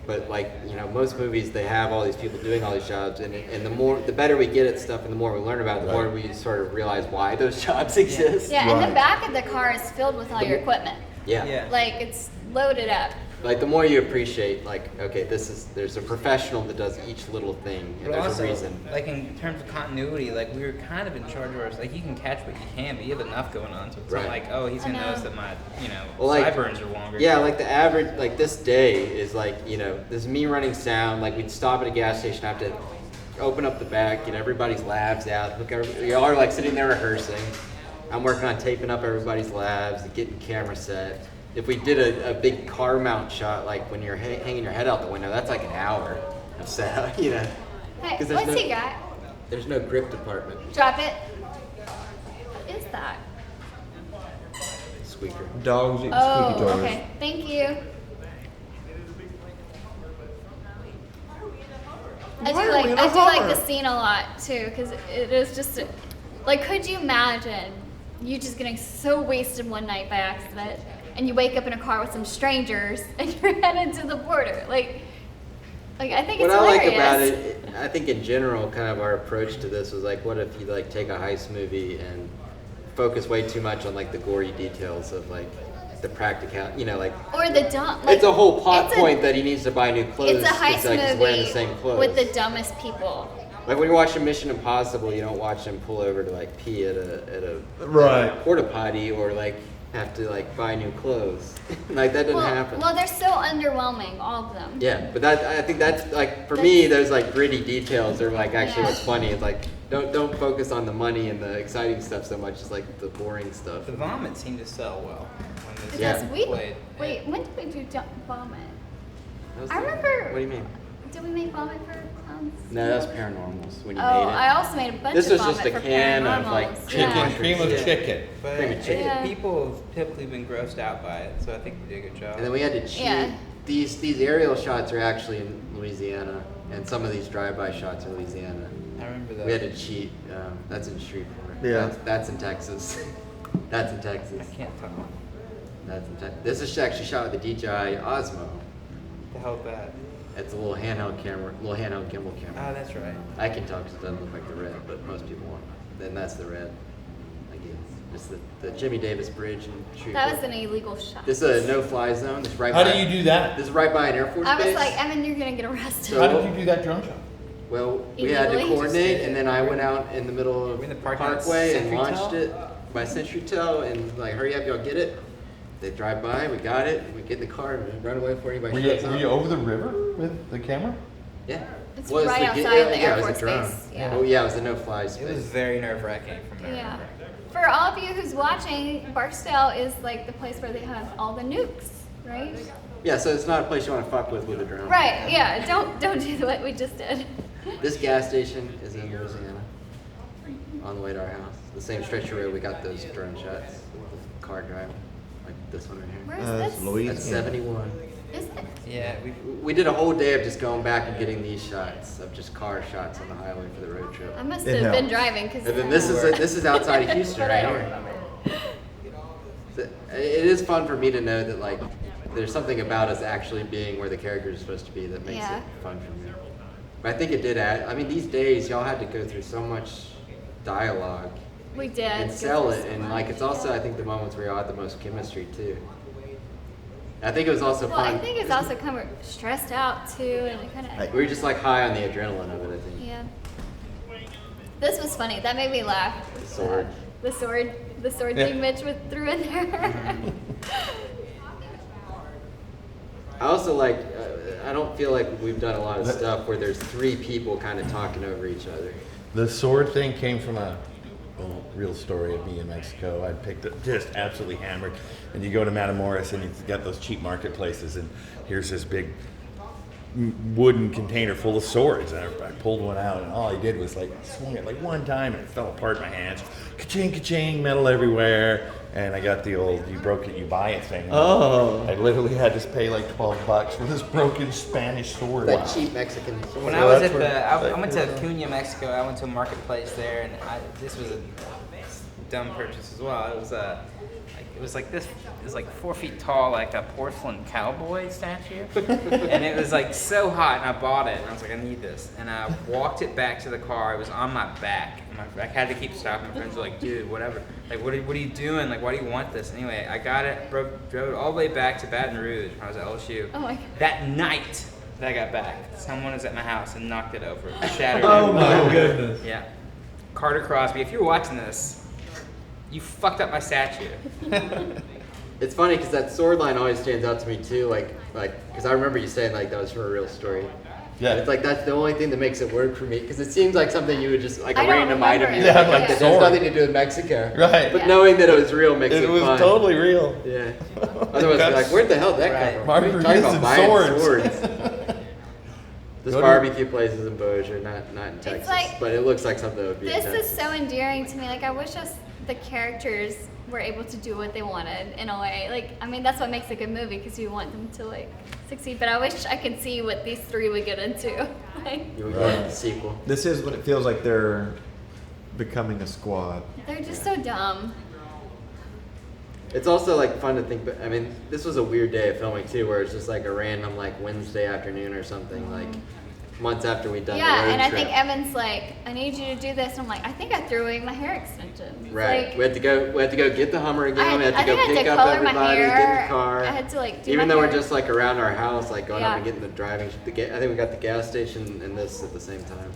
but like you know, most movies they have all these people doing all these jobs, and the better we get at stuff, and the more we learn about it, the more we sort of realize why those jobs exist. Yeah, and the Right. back of the car is filled with all your equipment. Yeah. Like it's loaded up. Like the more you appreciate, like okay, there's a professional that does each little thing, and But there's also, a reason. like in terms of continuity, like we were kind of in charge of ours. Like you can catch what you can, but you have enough going on, so it's Right. not like oh he's gonna I know. notice that my Well, like, sideburns are longer. Yeah, like the average, like this day is like, you know, this is me running sound. Like we'd stop at a gas station, I have to open up the back, get everybody's labs out. Y'all are like sitting there rehearsing. I'm working on taping up everybody's labs, getting camera set. If we did a big car mount shot, like when you're hanging your head out the window, that's like an hour of setup, you know. Hey, 'Cause there's what's no- he got? There's no grip department. Drop it. What is that? Squeaker. Dogs eat Oh, squeaky toys. okay. Thank you. I Why do are like we in a I do like Hummer? the scene a lot too because it is just like could you imagine you just getting so wasted one night by accident and you wake up in a car with some strangers and you're headed to the border like I think What it's I like hilarious. about it, I think in general, kind of our approach to this was like, what if you like take a heist movie and focus way too much on like the gory details of like the practical, you know, like or the dumb like it's a whole plot it's a- point that he needs to buy new clothes. It's a heist like he's wearing the movie same clothes. with the dumbest people. Like when you're watching Mission Impossible, you don't watch them pull over to like pee at a Right. porta potty or like have to like buy new clothes. Like that doesn't happen. Well, they're so underwhelming, all of them. Yeah, but I think that's like for me, those like gritty details are like actually Yeah. what's funny. It's like don't focus on the money and the exciting stuff so much as like the boring stuff. The vomit seemed to sell well when this Yeah. Because we played. wait, when did we do vomit? That was I the- remember. What do you mean? Did we make vomit for clowns? No, that was paranormals when you Oh, made it. I also made a bunch This of was just vomit a for can of, like, paranormals. chicken Yeah. Cream of Yeah. chicken. But Cream of chicken. Yeah. people have typically been grossed out by it, so I think we did a good job. And then we had to cheat. Yeah. These aerial shots are actually in Louisiana, and some of these drive-by shots are Louisiana. I remember that. We had to cheat. That's in Shreveport. Yeah. That's in Texas. That's in Texas. I can't tell. What That's in Texas. This is actually shot with the DJI Osmo. the hell is that? It's a little handheld camera, little handheld gimbal Oh, camera. that's right. I can tell because it doesn't look like the red, but most people won't. Then that's the red. I guess. Just the Jimmy Davis Bridge in Shreveport. That was an illegal shot. This is a no-fly zone. This is right How by, do you do that? This is right by an Air Force I was base. like, Evan, you're gonna get arrested. So- How did you do that drone shot? Well, we had to Illegally? coordinate, and then I went out in the middle of We're in the parking lot at Parkway and Century launched Tel? it by Century Tel, and like, hurry up, y'all get it. They drive by, we got it, we get in the car and we run away before anybody Were shows you, up. were you over the river with the camera? Yeah. It's Well, right the- outside the yeah, Air it was a Force drone. Base, yeah. Oh yeah, it was a no-fly It space. was very nerve-wracking from there. Yeah. For all of you who's watching, Barksdale is like the place where they have all the nukes, right? Yeah, so it's not a place you want to fuck with a drone. Right. Yeah. Don't do what we just did. This gas station is in Louisiana, on the way to our house. The same stretch of road we got those drone shots with the car driving, like this one right here. Where is It's this? Louisiana. That's 71. Is it? Yeah, We did a whole day of just going back and getting these shots of just car shots on the highway for the road trip. I must It have been helps. driving because. And then this is outside of Houston But right I don't here. remember. It is fun for me to know that like there's something about us actually being where the characters are supposed to be that makes Yeah. it fun for me. But I think it did add. I mean, these days y'all had to go through so much dialogue We did. and sell it, and like it's also I think the moments where y'all had the most chemistry too. I think it was also Well, fun. I think it's also kind of stressed out too, and it kind of. we were just like high on the adrenaline of it. I think. Yeah. This was funny. That made me laugh. The sword. The sword Yeah. thing Mitch threw in there. I also like. I don't feel like we've done a lot of stuff where there's three people kind of talking over each other. The sword thing came from a real story of me in Mexico. I picked it just absolutely hammered. And you go to Matamoros and you've got those cheap marketplaces, and here's this big wooden container full of swords. And I pulled one out, and all I did was like swung it like one time, and it fell apart in my hands. Ka-ching, ka-ching, metal everywhere. And I got the old "you broke it, you buy it" thing. Oh. I literally had to pay like $12 for this broken Spanish sword. That cheap Mexican sword. When So I was that's at where- I went to Cunha, Mexico. I went to a marketplace there, and this was a dumb purchase as well. It was like this. It was like 4 feet tall, like a porcelain cowboy statue, and it was like so hot. And I bought it, and I was like, I need this. And I walked it back to the car. It was on my back. And my back had to keep stopping. My friends were like, dude, whatever. Like, what are you doing? Like, why do you want this? Anyway, I got it. Drove it all the way back to Baton Rouge when I was at LSU. Oh my God. That night that I got back, someone was at my house and knocked it over, shattered it. Oh my goodness. Yeah. Carter Crosby, if you're watching this, you fucked up my statue. It's funny because that sword line always stands out to me too. Like, because I remember you saying like that was from a real story. Yeah. And it's like that's the only thing that makes it work for me because it seems like something you would just like a I don't random remember item. it. You Yeah, pick like up that sword. has nothing to do with Mexico. Right. But Yeah. knowing that it was real makes it, It was fun. totally real. Yeah. Otherwise, we're like, where the hell did that Right. come from? What are you talking Margaritas about and buying swords. This Go to- barbecue place is in Bossier, not in Texas, like- but it looks like something that would be in This Texas. is so endearing to me. Like I wish the characters were able to do what they wanted in a way. Like I mean, that's what makes a good movie because you want them to like succeed. But I wish I could see what these three would get into. Like You would go to the sequel. This is what it feels like they're becoming a squad. they're just so dumb. It's also like fun to think, but I mean, this was a weird day of filming too, where it's just like a random like Wednesday afternoon or something, like months after we'd done the Yeah, road and I trip. think Evan's like, I need you to do this. And I'm like, I think I threw away my hair extensions. Right. Like, we had to go get the Hummer again. We had to I go think I had pick to up color my everybody, hair. get in the car. I had to like do Even my though we're hair. just like around our house, like going up Yeah. and getting the driving. I think we got the gas station and this at the same time.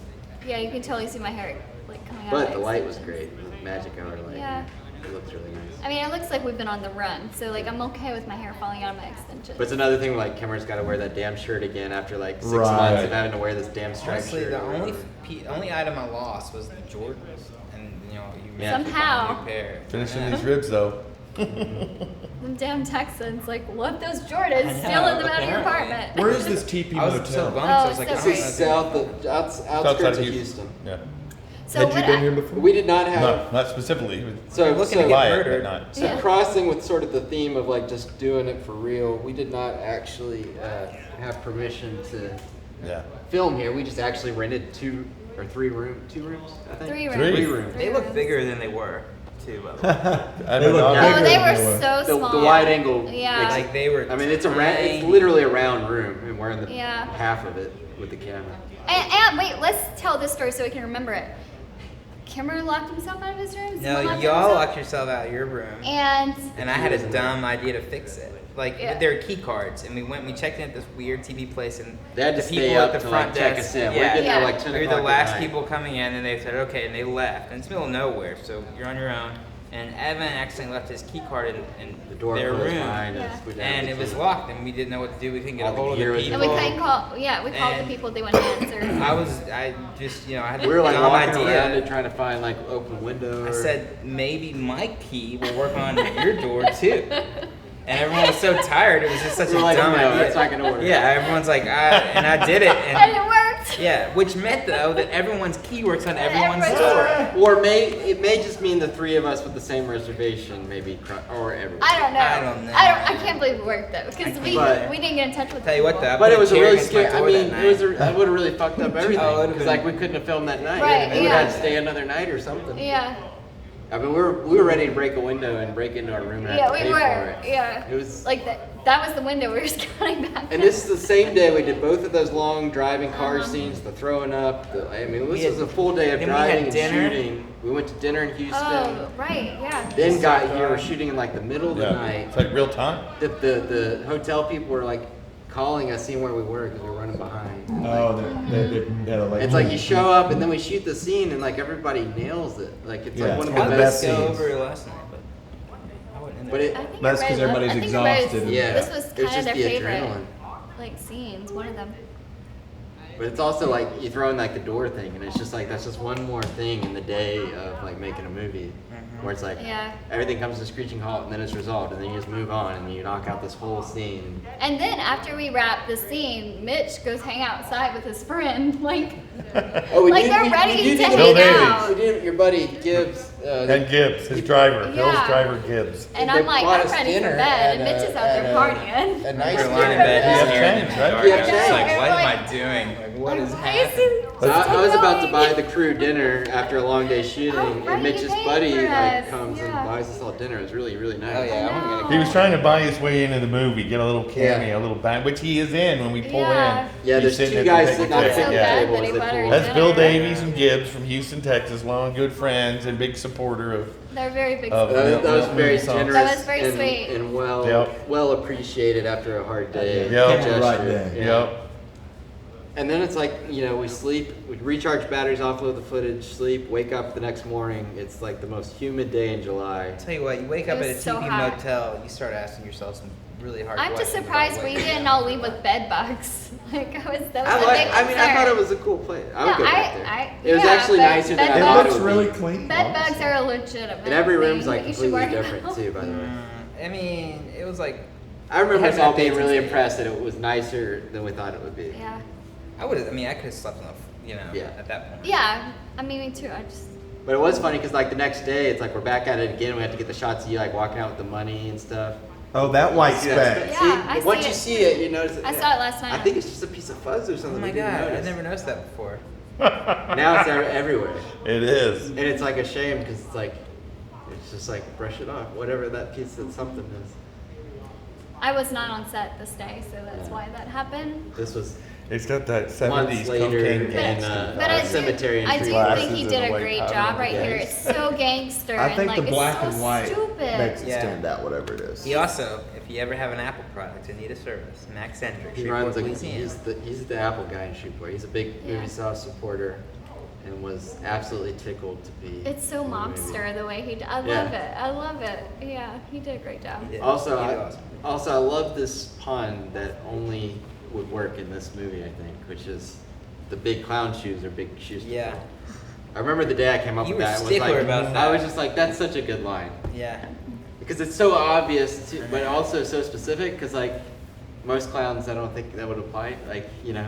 Yeah, you can totally see my hair like coming out. But of the light was extensions. great, the magic hour light. Yeah. It looks really nice. I mean, it looks like we've been on the run, so like I'm okay with my hair falling out of my extensions. But it's another thing, like Kemerton's got to wear that damn shirt again after like 6 Right. months of having to wear this damn striped Honestly, shirt. the only item I lost was the Jordans, and you managed to Somehow. find a new pair. Finishing Yeah. these ribs though. Them damn Texans like love those Jordans, I know, stealing them out of your apparently. apartment. Where is this TP I was so motel? bummed. I was Oh, like, so I This don't is know. south of, outskirts of Houston. Yeah. So Had you what been I- here before? We did not have. No, not specifically. So, looking so, to Buy get it, but murdered. not. so Yeah. crossing with sort of the theme of like just doing it for real, we did not actually have permission to Yeah. film here. We just actually rented 2 or 3 rooms, 2 rooms, I think. 3 rooms. Three rooms. They look bigger than they were, too. By the way. I They don't look know. bigger Oh, they than were they were. so The small. wide angle. Yeah. makes Like they were. I mean, it's tiny. literally a round room, and we're in the Yeah. half of it with the camera. And wait, let's tell this story so we can remember it. Kimmer locked himself out of his room. No, Someone locked y'all himself? locked yourself out of your room. And And I had a dumb idea to fix it. Like Yeah. there are key cards, and we checked in at this weird TV place, and They had to the stay people up at the to front like check desk, us in. We're yeah, getting there Yeah. like 10 we were o'clock the last at night. people coming in, and they said okay, and they left. And it's the middle of nowhere, so you're on your own. And Evan accidentally left his key card in The door their closed room, behind us. Yeah. We didn't have and the it was key. locked, and we didn't know what to do. We couldn't get All a the hold of gear the was people. and we couldn't call. Yeah, we called the And- people. They wouldn't answer. I just I had We were like a dumb walking idea. around it trying to find like open window. I said maybe my key will work on your door too. And everyone was so tired. It was just such a We're like, dumb no, idea. that's not gonna work. Yeah, everyone's like, and I did it. And And it worked. yeah, which meant though that everyone's key works on everyone's Everyone's door. Or it may just mean the 3 of us with the same reservation, maybe, or everyone. I don't know. I don't know. I can't believe it worked though, because But- we didn't get in touch with. Tell you what, people. though. But it was a chair really against my scary. I door mean, that it was night. that would have really fucked up everything. Oh, it would've Because been- like we couldn't have filmed that night. Right, We would yeah. have to stay another night or something. Yeah. I mean, we were ready to break a window and break into our room and Yeah, have to we pay were. for it. Yeah. It was. Like that was the window we were just counting back. And this is the same day we did both of those long driving car Uh-huh. scenes, the throwing up. I mean, We this had- was a full day of then we had driving and dinner. shooting. We went to dinner in Houston. Oh, right. Yeah. Then got here. We're shooting in like the middle of the Yeah. night. It's like real time. The hotel people were like calling us, seeing where we were because we were running behind. Oh, they had a like. It's like you show up and then we shoot the scene and like everybody nails it. Like it's Yeah, like one of it's the one of the best best Go scenes. over it last night, but I wasn't in there. But it, I think That's 'cause everybody everybody's I think everybody's- exhausted. yeah, This was it was kind of just their the favorite, adrenaline. like scenes. One of them. But it's also like you throw in like the door thing, and it's just like that's just one more thing in the day of like making a movie, where it's like Yeah. everything comes to a screeching halt, and then it's resolved, and then you just move on, and you knock out this whole scene. And then after we wrap the scene, Mitch goes hang outside with his friend. Like, Oh, like they're ready to did- Bill hang Davies. out. We did your buddy Gibbs. And Gibbs, his driver, Bill's Yeah. driver Gibbs. And They I'm like, bought I'm us ready for dinner bed, and at, Mitch is out there partying. A nice We were lying in dinner. bed, You he's have staring changed, at me right? in the dark. You have I was just like, changed. what am I Like- doing? Like, what is Like, happening? So I was about to going. buy the crew dinner after a long day shooting, Oh, right, and Mitch's you paid buddy for like us, comes and yeah. buys us all dinner. It was really, really nice. Oh yeah, I'm gonna He was trying to buy his way into the movie, get a little cameo, Yeah. a little back, which he is in when we pull Yeah. in. Yeah, He's there's sitting two at the guys big sitting on the table. so picnic bad table that he as they bought pull our in. That's Bill dinner. Davies and Gibbs from Houston, Texas, long good friends and big supporter of. They're very big. Of- supporters. That was very Moviesauce. generous That was very and, sweet. and well Yep. well appreciated after a hard day. Yep. Gesture. Right there. Yeah. Yep. And then it's like, you know, we sleep, we recharge batteries, offload the footage, sleep, wake up the next morning. It's like the most humid day in July. tell you what, you wake up It at a was so TP hot. motel, you start asking yourself some really hard I'm just questions surprised about we what- didn't all leave with bed bugs. Like that was a big concern. I thought it was a cool place. I would No, go back there. It was yeah, actually but nicer than I bed It thought bugs- looks it would really be. clean. Bed bugs honestly. are a legitimate And every thing room's like that you should completely worry different about. too, by the way. I mean, it was like I remember us Having all a being date really today. impressed that it was nicer than we thought it would be. Yeah. I could have slept on the, Yeah. at that point. Yeah. I mean, me too. I just. But it was funny because like the next day, it's like we're back at it again. We have to get the shots of you like walking out with the money and stuff. Oh, that white See that speck. speck? Yeah, I See, once see you it. see it, you notice it. I saw it last night. I think it's just a piece of fuzz or Oh something. my we didn't god, I notice. never noticed that before. Now it's everywhere, It is. and it's like a shame because it's like, it's just like brush it off, whatever that piece of something is. I was not on set this day, so that's why that happened. This was It's got that months 70s later cocaine in gangster. But I cemetery. I and do tree glasses think he and did a a white great powder job on right the here. face. It's so gangster I and think like the black it's so and white stupid. makes it Yeah. stand out, whatever it is. He also, if you ever have an Apple product and need a service, Max Centric, He Shreveport, runs. Louisiana. He's the Apple guy in Shreveport. He's a big Yeah. Moviesauce supporter. and was absolutely tickled to be. It's so in the movie. mobster the way he. I Yeah. love it. I love it. Yeah, he did a great job. Yeah, Also, he did I, awesome. also, I love this pun that only would work in this movie, I think, which is the big clown shoes or big shoes. to Yeah. fill. I remember the day I came up You with were that. It was stickler like, about that. I was just like, that's such a good line. Yeah. Because it's so obvious, but also so specific, because, like, most clowns, I don't think that would apply. Like, you know,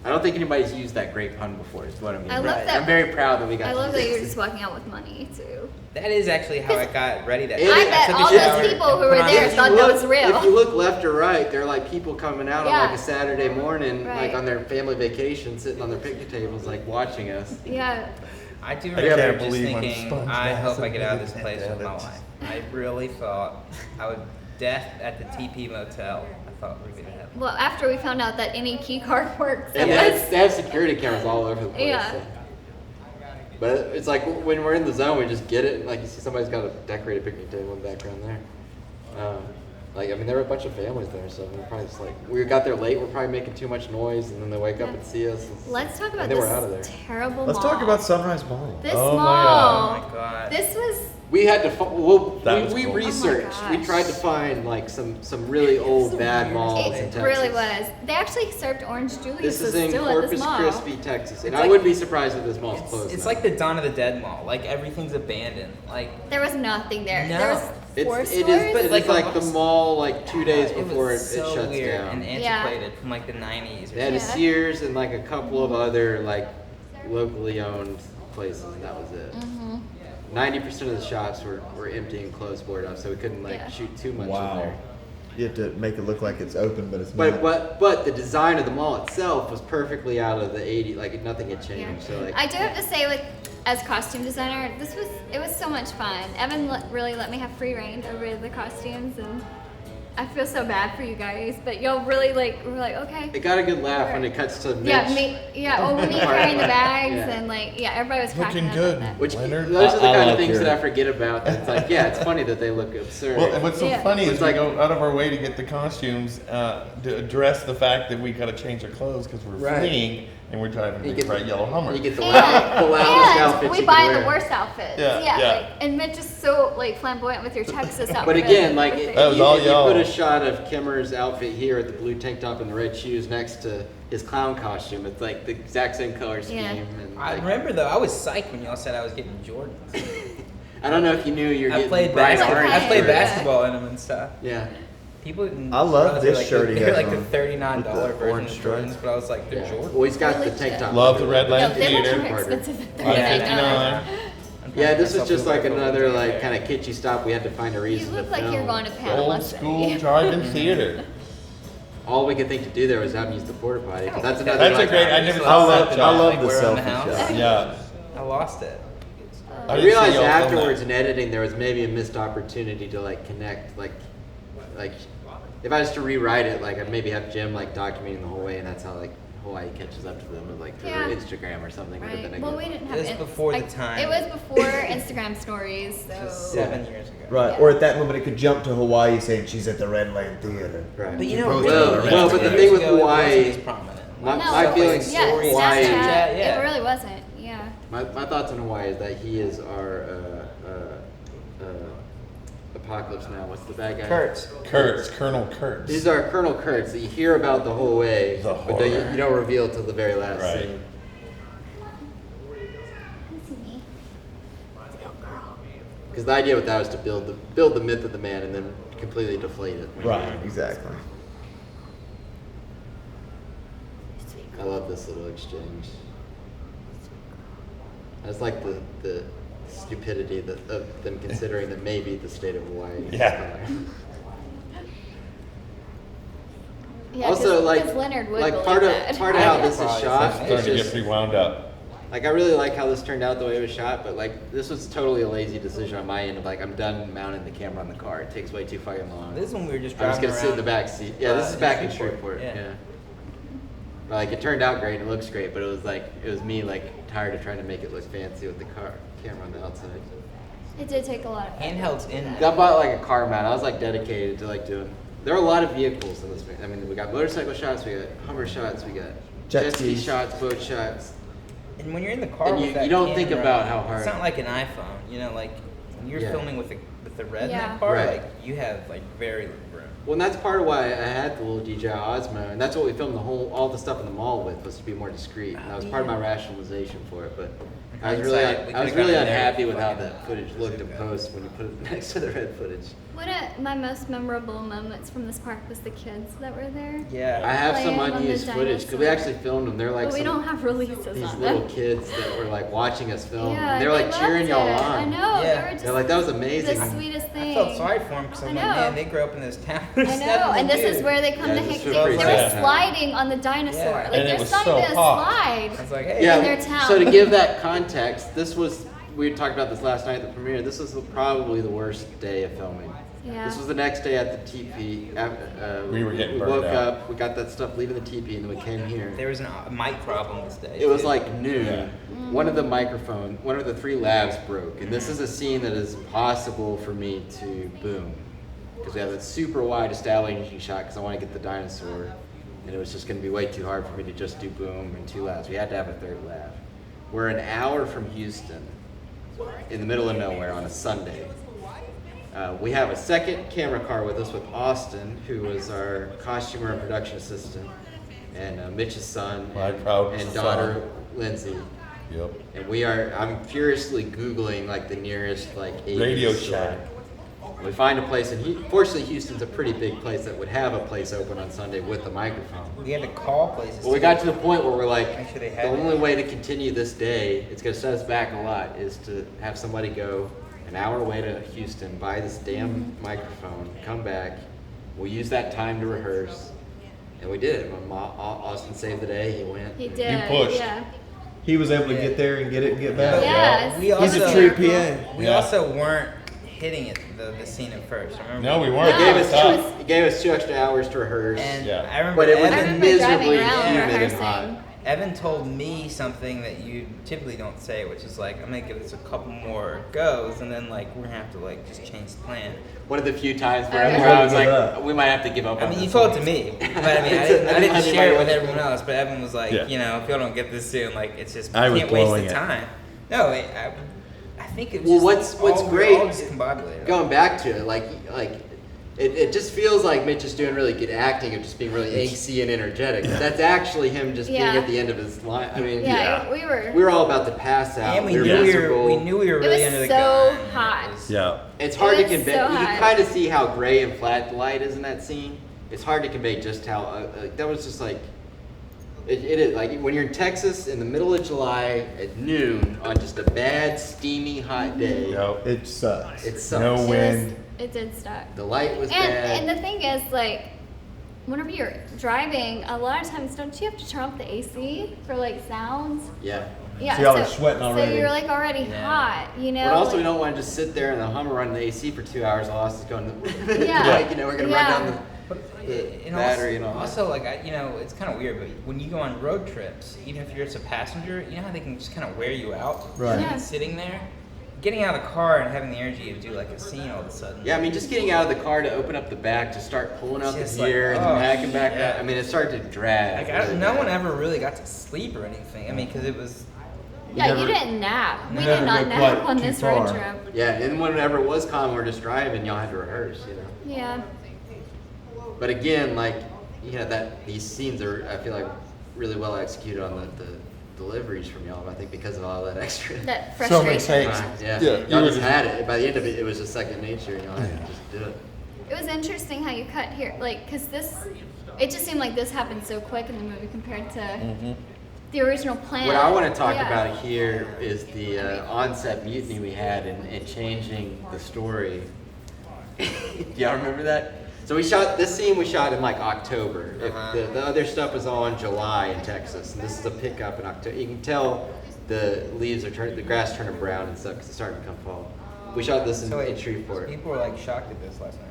I don't think anybody's used that great pun before, is what I mean. I love Right. that. I'm very proud that we got I to love do that you're this. just walking out with money too. That is actually how I got ready that It day. is- I bet took a all shower those people and who put were on there this- thought that was real. If you look left or right, there are like people coming out on Yeah. like a Saturday morning, Right. like on their family vacation, sitting on their picnic tables, like watching us. Yeah. I do I remember can't just believe I'm thinking, sponge I hope I massive get out of this and place with my it's- life. I really thought I would death at the TP Motel. I thought we were gonna have. Well, after we found out that any key card works, And it was. they have security cameras all over the place. Yeah. so. But it's like when we're in the zone, we just get it. Like you see somebody's got a decorated picnic table in the background there. Like, I mean, there were a bunch of families there, so we're probably just like, we got there late, we're probably making too much noise, and then they wake up and see us. And, Let's talk about and then we're out of this there. terrible Let's mall. talk about Sunrise Mall. this Oh my mall. Oh my god. This was. We had to, That was we cool. researched. Oh my We gosh. tried to find like some really old the bad weirdest malls in place. It Texas. really was. They actually served orange Julius This is in still at this Corpus mall. Christi, Texas, and It's I like- wouldn't be surprised if this mall's closed. It's now. like the Dawn of the Dead mall. Like everything's abandoned. Like There was nothing there. No. There was four It stores. is, But it's like like a the lot- mall like 2 days it before was it so shuts weird down. and Yeah. antiquated from like the 90s. Or They had a Yeah. Sears and like a couple of other like locally owned places, and that was it. Mhm. 90% of the shops were empty and closed board up, so we couldn't like Yeah. shoot too much in Wow. there. You have to make it look like it's open, but it's not. But the design of the mall itself was perfectly out of the 80s. Like nothing had Yeah. changed. So like I do have to say, like, as costume designer, it was so much fun. Evan really let me have free reign over the costumes, and I feel so bad for you guys, but y'all really were like, okay. it got a good laugh when it cuts to Mitch. Yeah, me carrying the bags, Yeah. and like, yeah, everybody was cracking Looking up good. at that. Which Leonard? those are the I kind of like things your- that I forget about. It's like, yeah, it's funny that they look absurd. Well, and what's so Yeah. funny It's is like- we go out of our way to get the costumes to address the fact that we got to change our clothes because we're Right. fleeing and we're driving a You big get- bright yellow Hummer. you get the And, loudest outfits we you buy can the wear. worst outfits. Yeah, Yeah, yeah. Like, and Mitch is so like flamboyant with your Texas outfit. But again, like Perfect. That was all if you y'all. put a shot of Kimmer's outfit here at the blue tank top and the red shoes next to his clown costume, it's like the exact same color scheme. Yeah. And I like, remember though, I was psyched when y'all said I was getting Jordans. I don't know if you knew you're I getting played bright basketball. orange. I played Yeah. basketball in them and stuff. Yeah. People didn't I love realize they're this like shirt he they're has like the on $39 with the version orange of stripes. Jordans, but I was like, they're Yeah. Jordans. Well, he's got Really the tank good. top. Love the Red No, Land they were Theater. more expensive than Yeah. $39. Yeah, this was just like another like kind of kitschy stop. We had to find a You reason look to like film. you're going to Panama Old City. school drive-in theater. All we could think to do there was have him use the porta potty. 'Cause that's another. That's a like, great. I never I saw love, that. I love Like the we're on the selfie house. shot. Yeah. I lost it. I didn't see realized y'all film afterwards that. in editing there was maybe a missed opportunity to like connect like if I was to rewrite it, like I'd maybe have Jim like documenting the whole way, and that's how like Hawaii catches up to them with like through Yeah. Instagram or something. Would have Right. been a Well, good- we didn't have It was before the time. It was before Instagram stories, so. Just 7 years ago. Right, Yeah. or at that moment it could jump to Hawaii saying she's at the Red Land Theater. Right. But you You know, posted really, on the like, well, but the 2 thing years with ago, it wasn't Hawaii- as prominent. My, No, my Stuff feelings Yeah, for Hawaii. Snapchat, yeah. it really wasn't. Yeah. My thoughts on Hawaii is that he is our Apocalypse Now. What's the bad guy? Kurtz. Kurtz, Colonel Kurtz. These are Colonel Kurtz that you hear about the whole way, The but then horror. you don't reveal till the very last Right. scene. Because the idea with that was to build the myth of the man and then completely deflate it. Right, exactly. I love this little exchange. I just like the stupidity of them considering that maybe the state of Hawaii is Yeah. fine. Yeah, Also, like Leonard would like believe part that. of how this is Probably shot so. is Starting to get just pretty wound up. like I really like how this turned out the way it was shot, but like this was totally a lazy decision on my end of like I'm done mounting the camera on the car. It takes way too fucking long. This is when we were just I'm just driving gonna sit in the around. back seat. Yeah, this is back in Shreveport. Shreveport. Yeah. Yeah. But, like it turned out great. It looks great, but it was me like tired of trying to make it look fancy with the camera on the outside. It did take a lot of Handhelds in I bought like a car mount. I was like dedicated to like doing. There are a lot of vehicles in this. I mean, we got motorcycle shots, we got Hummer shots, we got Jet jet ski skis. shots, boat shots. And when you're in the car And with you- that you don't think camera, about how hard- It's not like an iPhone, you know, like when you're Yeah. filming with the Redmag Yeah. car, Right. like you have like very little room. Well, and that's part of why I had the little DJI Osmo, and that's what we filmed all the stuff in the mall with, was to be more discreet. And that was part of my rationalization for it. But I was really, Hindsight, we I was could've really gotten there unhappy with how fucking that footage looked in post when you put it next to the red footage. One of my most memorable moments from this park was the kids that were there. Yeah. I have some Playing on the unused footage because we dinosaur. actually filmed them. They're like But we some- don't have releases these on little them. kids that were like watching us film. Yeah, and they were like loved cheering y'all it. on. I know. Yeah. They were just They're like, that was amazing. the sweetest thing. I felt sorry for them because I I'm like, know. man, they grew up in this town. I know, and this is where they come Yeah, to this hang. is They, pretty they sad. were sliding on the dinosaur. Yeah. Like And it they're was starting so to hot. slide. I was like, hey. Yeah. in their town. So to give that context, this was, we talked about this last night at the premiere. This was probably the worst day of filming. Yeah. This was the next day at the teepee. We were getting We burned woke out. up, we got that stuff leaving the teepee, and then we came here. There was a mic problem this day. It was too. like noon. Yeah. One of the one of the 3 lavs broke, and this is a scene that is impossible for me to boom because we have a super wide establishing shot because I want to get the dinosaur, and it was just going to be way too hard for me to just do boom and 2 lavs. We had to have a 3rd lav. We're an hour from Houston, in the middle of nowhere on a Sunday. We have a second camera car with us with Austin, who was our costumer and production assistant, and Mitch's son My proud and son. daughter Lindsay. Yep. And I'm furiously Googling like the nearest like 80s Radio store. Shack. We find a place, and fortunately Houston's a pretty big place that would have a place open on Sunday with a microphone. We had to call places. Well, we got to the point where we're like, Make sure they the had it. only way to continue this day, it's going to set us back a lot, is to have somebody go an hour away to Houston, buy this damn microphone, come back. We'll use that time to rehearse. And we did it. When Austin saved the day, he went. He did. pushed. Yeah. He was able to get there and get it and get back. Yes. We He's a also- true PA. We Yeah. also weren't hitting it the scene at first. Remember? No, we He weren't. No. gave us 2 extra hours to rehearse. And Yeah. I remember But it was I Evan, remember miserably driving around humid and rehearsing. hot. Evan told me something that you typically don't say, which is like, I'm gonna give this a couple more goes, and then like we're gonna have to like just change the plan. One of the few times where, Okay. where I was Give like, up. we might have to give up I on mean, you this told one. it to me, but I mean, I It's- didn't, I I didn't didn't tell share it with anybody else. everyone else. But Evan was like, Yeah. you know, if y'all don't get this soon, like it's just I we was can't waste blowing the it. time. No, I think it was Well, just what's all, great, all discombobulated. going back to it, like it just feels like Mitch is doing really good acting of just being really angsty and energetic. Yeah. That's actually him just being Yeah. at the end of his line. I mean, Yeah, Yeah. we were all about to pass out. And we were knew miserable. we knew we were really It under was the so gun. hot. It was- Yeah. It's hard to It was convey. so You can hot. kind of see how gray and flat the light is in that scene. It's hard to convey just how that was just like. It is like when you're in Texas in the middle of July at noon on just a bad, steamy, hot day. Yep. It sucks. It sucks. No It was- wind. It did suck. The light was And bad. the thing is, like, whenever you're driving, a lot of times don't you have to turn off the AC for like sounds? Yeah. Yeah. So y'all are sweating already. So you're like already Yeah. hot, you know. But also, like- we don't want to just sit there and the Hummer run the AC for 2 hours while Austin's going. Yeah. Like, you know, we're gonna Yeah. run down But the and battery and all. also, like you know, it's kind of weird, but when you go on road trips, even if you're just a passenger, you know how they can just kind of wear you out. Right. Yeah. Sitting there, getting out of the car and having the energy to do like a scene all of a sudden. Yeah, I mean, just getting out of the car to open up the back to start pulling out Just the like, gear and oh, then packing back shit. up. I mean, it started to drag. Like really no bad. one ever really got to sleep or anything. I mean, because it was. Yeah, never- you didn't nap. We never did not go nap quite on too this road far. trip. Yeah, and whenever it was calm, we're just driving. Y'all had to rehearse, you know. Yeah. But again, like, you know, these scenes are, I feel like, really well executed on the deliveries from y'all. I think because of all that extra. That So many frustration. takes. Yeah, Yeah, y'all you were just just- had it. By the end of it, it was just second nature. Y'all had to just do it. It was interesting how you cut here, like, cause it just seemed like this happened so quick in the movie compared to the original plan. What I want to talk Yeah. about here is the onset mutiny we had in changing the story. Do y'all remember that? So we shot this scene. We shot in like October. The other stuff was all in July in Texas, and this is a pickup in October. You can tell the leaves are turning, the grass turning brown and stuff because it's starting to come fall. We shot this in, So wait, in Shreveport. people were like shocked at this last night.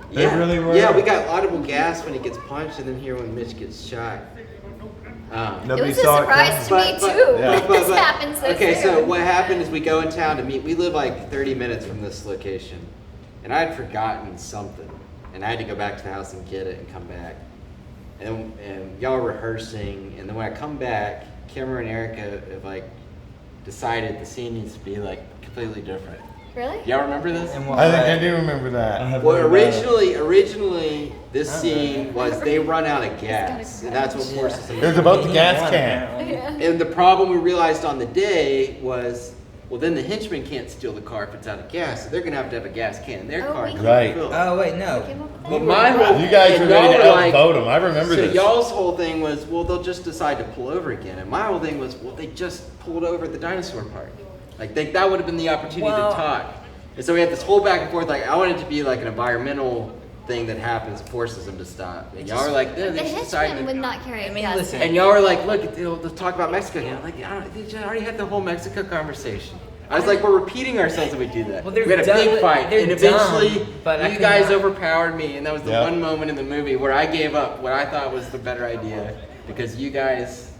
Right? They really were? Yeah, we got audible gas when he gets punched, and then here when Mitch gets shot. It Nobody was a saw it surprise to coming. me too. yeah. When this happened so okay, soon. so what happened is we go in town to meet. We live like 30 minutes from this location, and I had forgotten something, and I had to go back to the house and get it and come back. And y'all were rehearsing, and then when I come back, Cameron and Erica have like decided the scene needs to be like completely different. Really? Y'all remember this? And I think I do remember that. Well, originally this scene was they run out of gas, and that's what forces them. It was about the gas can. Yeah. And the problem we realized on the day was, well, then the henchmen can't steal the car if it's out of gas, so they're gonna have to have a gas can in their Oh, car. we- to Right. fill it. Oh wait, no. Came up with that? But my whole You guys were and ready y'all to were like- outvote them. I remember So this. y'all's whole thing was, well, they'll just decide to pull over again, and my whole thing was, well, they just pulled over at the dinosaur park. Like that would have been the opportunity Well- to talk. And so we had this whole back and forth. Like I wanted it to be like an environmental thing that happens, forces them to stop. And y'all were like, yeah, The they just decided. henchmen would not carry a I mean, gas listen. tank. And y'all were like, look, let's talk about Mexico again. I'm like, they just already had the whole Mexico conversation. I was like, we're repeating ourselves if we do that. Well, We they're had a dumb- big fight, they're and eventually dumb, but I you could guys not- overpowered me, and that was the Yeah. one moment in the movie where I gave up what I thought was the better idea because you guys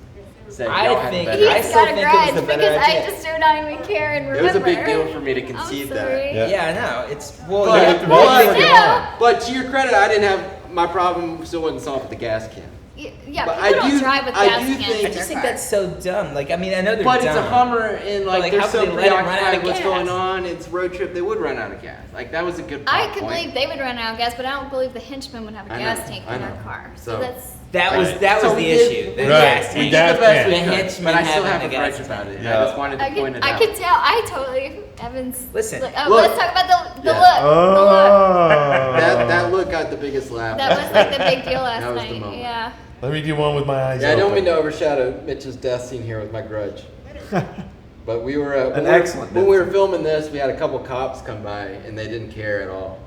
said I y'all had think- the He's better I idea. still got a think it was grudge the better because I idea. just do not even care and remember. It was a big deal for me to concede I'm that. sorry. Yeah. Yeah, I know. It's well. But- you have to really but- look Yeah. at it. But to your credit, I didn't have my problem still wasn't solved with the gas can. Yeah, But people I don't do- drive with I gas do cans think- in I their just think car. that's so dumb. Like, I mean, I know they're But dumb. it's a Hummer, and like, like, they're how so could they let it run out preoccupied of with what's gas? going on. It's road trip. They would run out of gas. Like that was a good. I plot could point. believe they would run out of gas, but I don't believe the henchmen would have a I gas know, tank I in their know. car. So- So that's That was Right. that was So the we did- issue. The Right. gas We tank. did the best we The could, henchmen but I still having have the a gas grudge tank. about it. Yeah. I just wanted to point it I out. could tell. I totally Evan's. Listen. Like, oh, Look. let's talk about the Yeah. look. The look. That look got the biggest laugh. That was like the big deal last That was the night. moment. Yeah. Let me do one with my eyes Yeah, I don't open. mean to overshadow Mitch's death scene here with my grudge. But we were An excellent when death we were scene. filming this, we had a couple cops come by and they didn't care at all.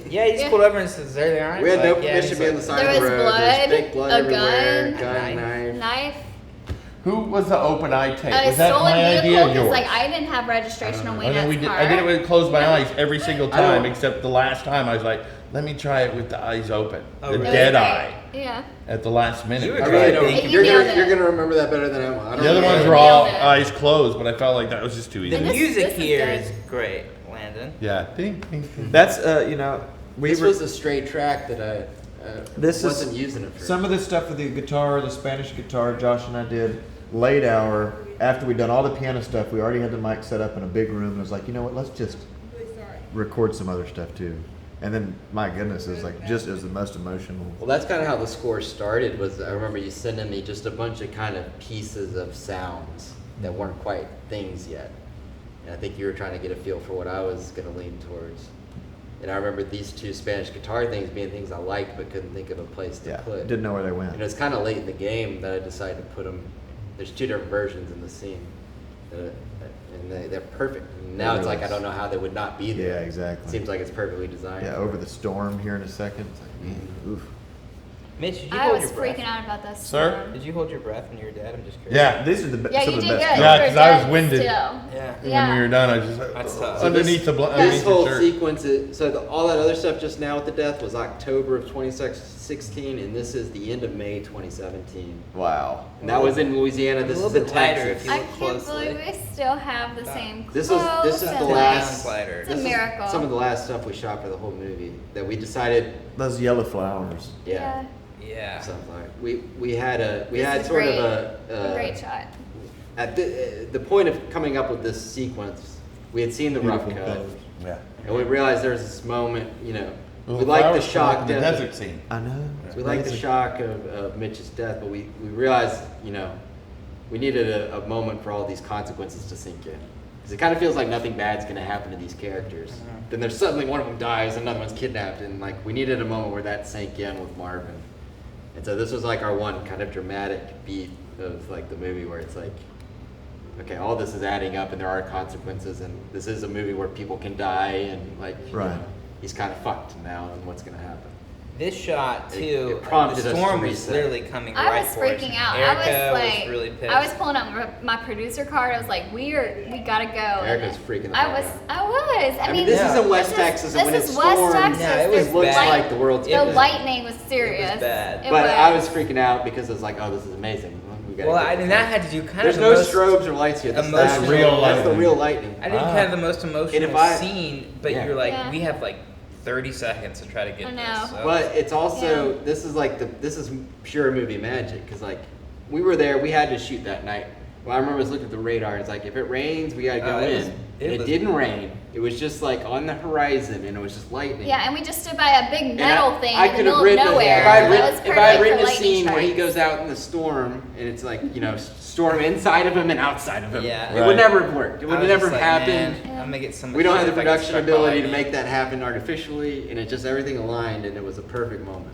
Yeah, he just Yeah. pulled over and says, "There they are." We had no Like, yeah, permission he's to be on the like, side There of the was road. There's blood, fake blood a everywhere, gun, knife. Knife. Who was the open eye tape? A Was that stolen my vehicle idea or because yours? like I didn't have registration on I know Waynette's car. I did it with closed my eyes every single I don't- time, except the last time I was like, let me try it with the eyes open, Oh, the really? dead Great. eye Yeah. at the last minute. You were I great. really don't. Thank you. You're nailed gonna, it. you're gonna remember that better than I will. I don't The other know. ones were all Nailed it. eyes closed, but I felt like that was just too The easy. And this- music is here good. is great, Landon. Yeah. Ding, ding, ding. That's we This were was a straight track that I This wasn't is using it for. some of the stuff with the guitar, the Spanish guitar. Josh and I did late hour after we'd done all the piano stuff. We already had the mic set up in a big room. And I was like, you know what? Let's just record some other stuff too. And then my goodness, it was like just it was the most emotional. Well, that's kind of how the score started. Was I remember you sending me just a bunch of kind of pieces of sounds that weren't quite things yet, and I think you were trying to get a feel for what I was going to lean towards. And I remember these two Spanish guitar things being things I liked but couldn't think of a place to Yeah, put. didn't know where they went. And it was kind of late in the game that I decided to put them. There's two different versions in the scene, and they're perfect. Now it's really like I is. don't know how they would not be there. Yeah, exactly. Seems like it's perfectly designed. Yeah, over the storm here in a second. It's like, man, oof. Mitch, did you I hold was your breath? freaking out about this. Sir? storm. Did you hold your breath when you were dead? I'm just curious. Yeah. These are the Yeah, some you of did the good. best. Yeah, You were 'cause I was dead winded. still. Yeah. Yeah. When we were done, I was just like, That's tough. So underneath the this underneath whole the shirt. sequence is, all that other stuff just now with the death was October of 2016, and this is the end of May 2017. Wow. And that was in Louisiana. This A is little in bit lighter Texas. if you I look can't closely. believe we still have the same This clothes. is the and last. Lighter. It's a this is miracle. some of the last stuff we shot for the whole movie that we decided. Those yellow flowers. Yeah. Yeah. Something like we had This is sort great. of A great shot. at the point of coming up with this sequence. We had seen the rough Beautiful cut, colors. Yeah. and we realized there was this moment. Well, We like the flowers come up shock in the death. desert scene. I know. We like the Amazing. shock of Mitch's death, but we realized, we needed a moment for all these consequences to sink in. Because it kind of feels like nothing bad's going to happen to these characters. Then there's suddenly one of them dies, another one's kidnapped, and like we needed a moment where that sank in with Marvin. And so this was like our one kind of dramatic beat of like the movie where it's like, okay, all this is adding up and there are consequences, and this is a movie where people can die, and like, Right. he's kind of fucked now, and what's going to happen. This shot It too. prompted the us to storm was reset. literally coming I right was for us. freaking out. Erica I was like, really pissed. I was pulling out my producer card. I was like, we gotta go. Erica's And freaking the I fuck was. out. I was. I mean, this Yeah. is in West this Texas, and This when is it West storms, Texas. Yeah, it There's was looks bad. like the world's The ending. lightning was serious. bad. It But was. I was freaking out because I was like, oh, this is amazing. We gotta Well, get I this mean, that out. had to do kind There's of no the most, strobes or lights here. That's the emotional- actual- Real That's the lightning. real lightning. I didn't have the most emotional I- scene, but Yeah. you're like, Yeah. we have like 30 seconds to try to get I know. this. So. But it's also Yeah. this is pure movie magic because like we were there. We had to shoot that night. Well, I remember I was looking at the radar. It's like, if it rains, we gotta go in. It didn't rain. It was just like on the horizon, and it was just lightning. Yeah, and we just stood by a big metal thing I in the could middle have written of nowhere. if I had That written was a perfect for scene lightning where he strikes. goes out in the storm, and it's like, storm inside of him and outside of him. Yeah. It would never have worked. It would I have was never just like, happened. man, I'm gonna get somebody. We don't have the if I get production struck by ability to lightning. make that happen artificially, and it just everything aligned, and it was a perfect moment.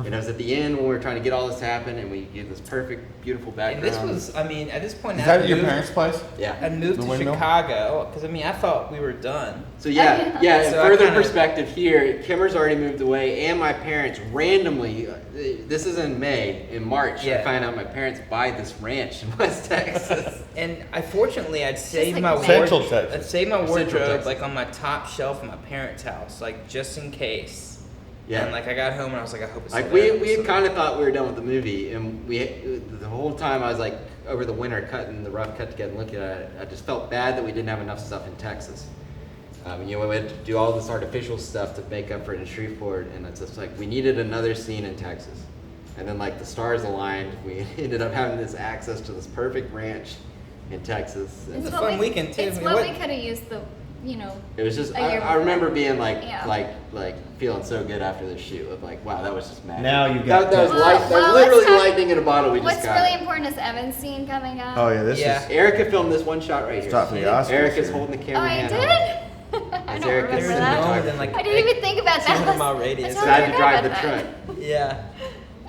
And it was at the end when we were trying to get all this to happen, and we get this perfect, beautiful And background. this was, I mean, at this point, Is I that at your moved- parents' place? Yeah. I moved The to windmill? Chicago because I mean, I thought we were done. So yeah, in So I further kinda- perspective here, Kimmer's already moved away, and my parents randomly, this is in May, in March, I Yeah. find out my parents buy this ranch in West Texas. And fortunately, I'd saved like my May. Central wardrobe. Texas. I'd saved my Central wardrobe Texas. like on my top shelf in my parents' house, like just in case. Yeah. And like I got home and I was like, I hope it's Like still there. we So- kind of thought we were done with the movie, and the whole time I was like over the winter cutting the rough cut together and looking at it, I just felt bad that we didn't have enough stuff in Texas. We had to do all this artificial stuff to make up for it in Shreveport, and it's just like we needed another scene in Texas. And then like the stars aligned, we ended up having this access to this perfect ranch in Texas. And It's a fun weekend, too. It's I mean, what what- we could have used it was just a year I remember being like Yeah. like feeling so good after the shoot of like, wow, that was just magic. Now you've got that was Texas. that was Well, literally let's talk- lightning in a bottle. We What's just got. really important is Evan's scene coming up. Oh yeah, this Yeah. is Erica filmed this one shot right here. stop for the Oscars. Erica's here. holding the Oh, camera. I hand did? out. I As don't Erica remember There was that. no more than like I didn't even think about that. 200-mile radius. I So I had to totally drive the forgot truck. about that. Yeah.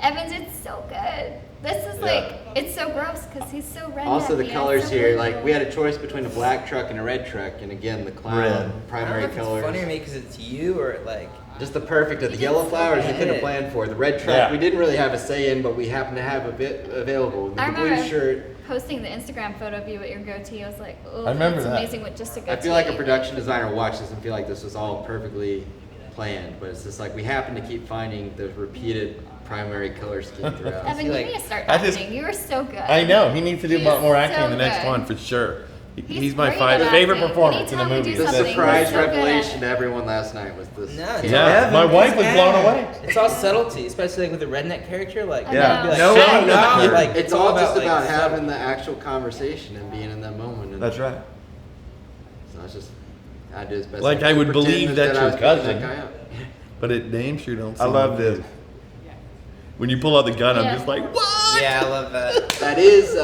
Evans, it's so good. This is Yeah. like, it's so gross because he's so redneck. Also, the and colors so here, like beautiful. we had a choice between a black truck and a red truck, and again, the clown Red. I don't primary know if it's colors. funny to me because it's you or like. Just the perfect of the yellow flowers we Yeah. couldn't have planned for. The red truck Yeah. we didn't really have a say in, but we happened to have a bit available. I The blue remember shirt. posting the Instagram photo of you with your goatee. I was like, oh, I remember it's that. amazing with just a goatee. I feel like a production designer will watch this and feel like this was all perfectly planned, but it's just like we happen to keep finding the repeated primary color scheme throughout. Evan, you like- need to start I just- acting. You were so good. I know. He needs to do He's more acting so in the next good. one for sure. He's my great at favorite acting. performance in the Anytime we movie. do The something, surprise he's so good at revelation it. to everyone last night was this. No, camera. it's Yeah, Evan, my wife it's was blown Evan. away. It's all subtlety, especially like with the redneck character. Like, I Yeah. know. you'd be No, "Shut no, up," no. like, It's all just like, about subtle- having the actual conversation and being in that moment. And That's right. So I was just, I did as best Like, could I would pretend believe that that's I your was picking cousin. that guy up. But it damn sure don't. I seem love like this. it. When you pull out the gun, I'm Yeah. just like, what? Yeah, I love that. That is,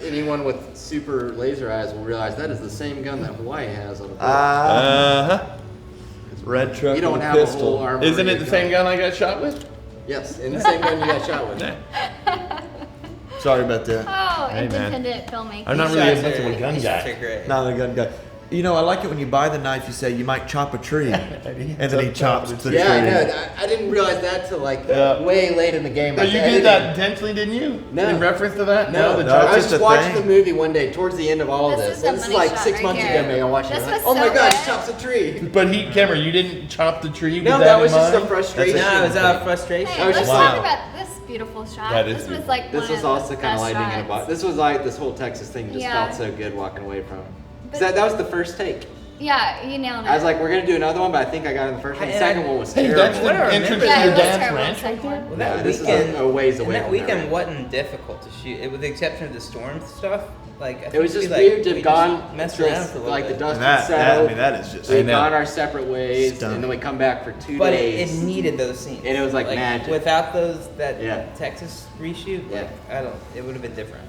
anyone with super laser eyes will realize that is the same gun that Hawaii has on the boat. Uh-huh. Red truck We don't with a have a pistol. whole armory. Isn't it the same gun I got shot with? Yes, in the same gun you got shot with. Sorry about that. Oh, Hey, man. independent filmmaking. I'm not These really shots much of are- a gun these guy. shots are great. Not a gun guy. You know, I like it when you buy the knife. You say you might chop a tree, and then he chops the tree. Yeah, I know. I didn't realize that till like Yeah. way late in the game. No, Like, you the did that editing. intentionally, didn't you? No. In reference to that? No, the no, job- I was just just a watching thing. the movie one day towards the end of all This this. is a This is money like shot 6 right months here. ago, man. I'm watching This it. was Oh my so god, good. he chops a tree. But Cameron, you didn't chop the tree with No, that that in was just mind? a frustration. No, it was out of Hey, frustration. I was let's just talk like- about this beautiful shot. That is This was beautiful. like This one was of also the kind of best lightning in a shots. bottle. This was like this whole Texas thing just Yeah. felt so good walking away from. 'Cause But- that was the first take. Yeah, you nailed it. I was like, we're gonna do another one, but I think I got in the first one. The And I- second one was Hey, terrible. that's What I the remember- entrance yeah, to it your was dad's terrible. ranch right Second there? one. Well, that Yeah, this is weekend, a ways away and that from weekend that. wasn't difficult to shoot, with the exception of the storm stuff. Like, I It was think just we, weird like, to we have gone just messed to, around for a little like the bit. dust And had I settled. mean, that is just. We I had know. gone our separate ways, Stunning. and then we come back for 2 But days. it needed those scenes. And it was like magic. Without that Yeah. Texas reshoot, like, it would have been different.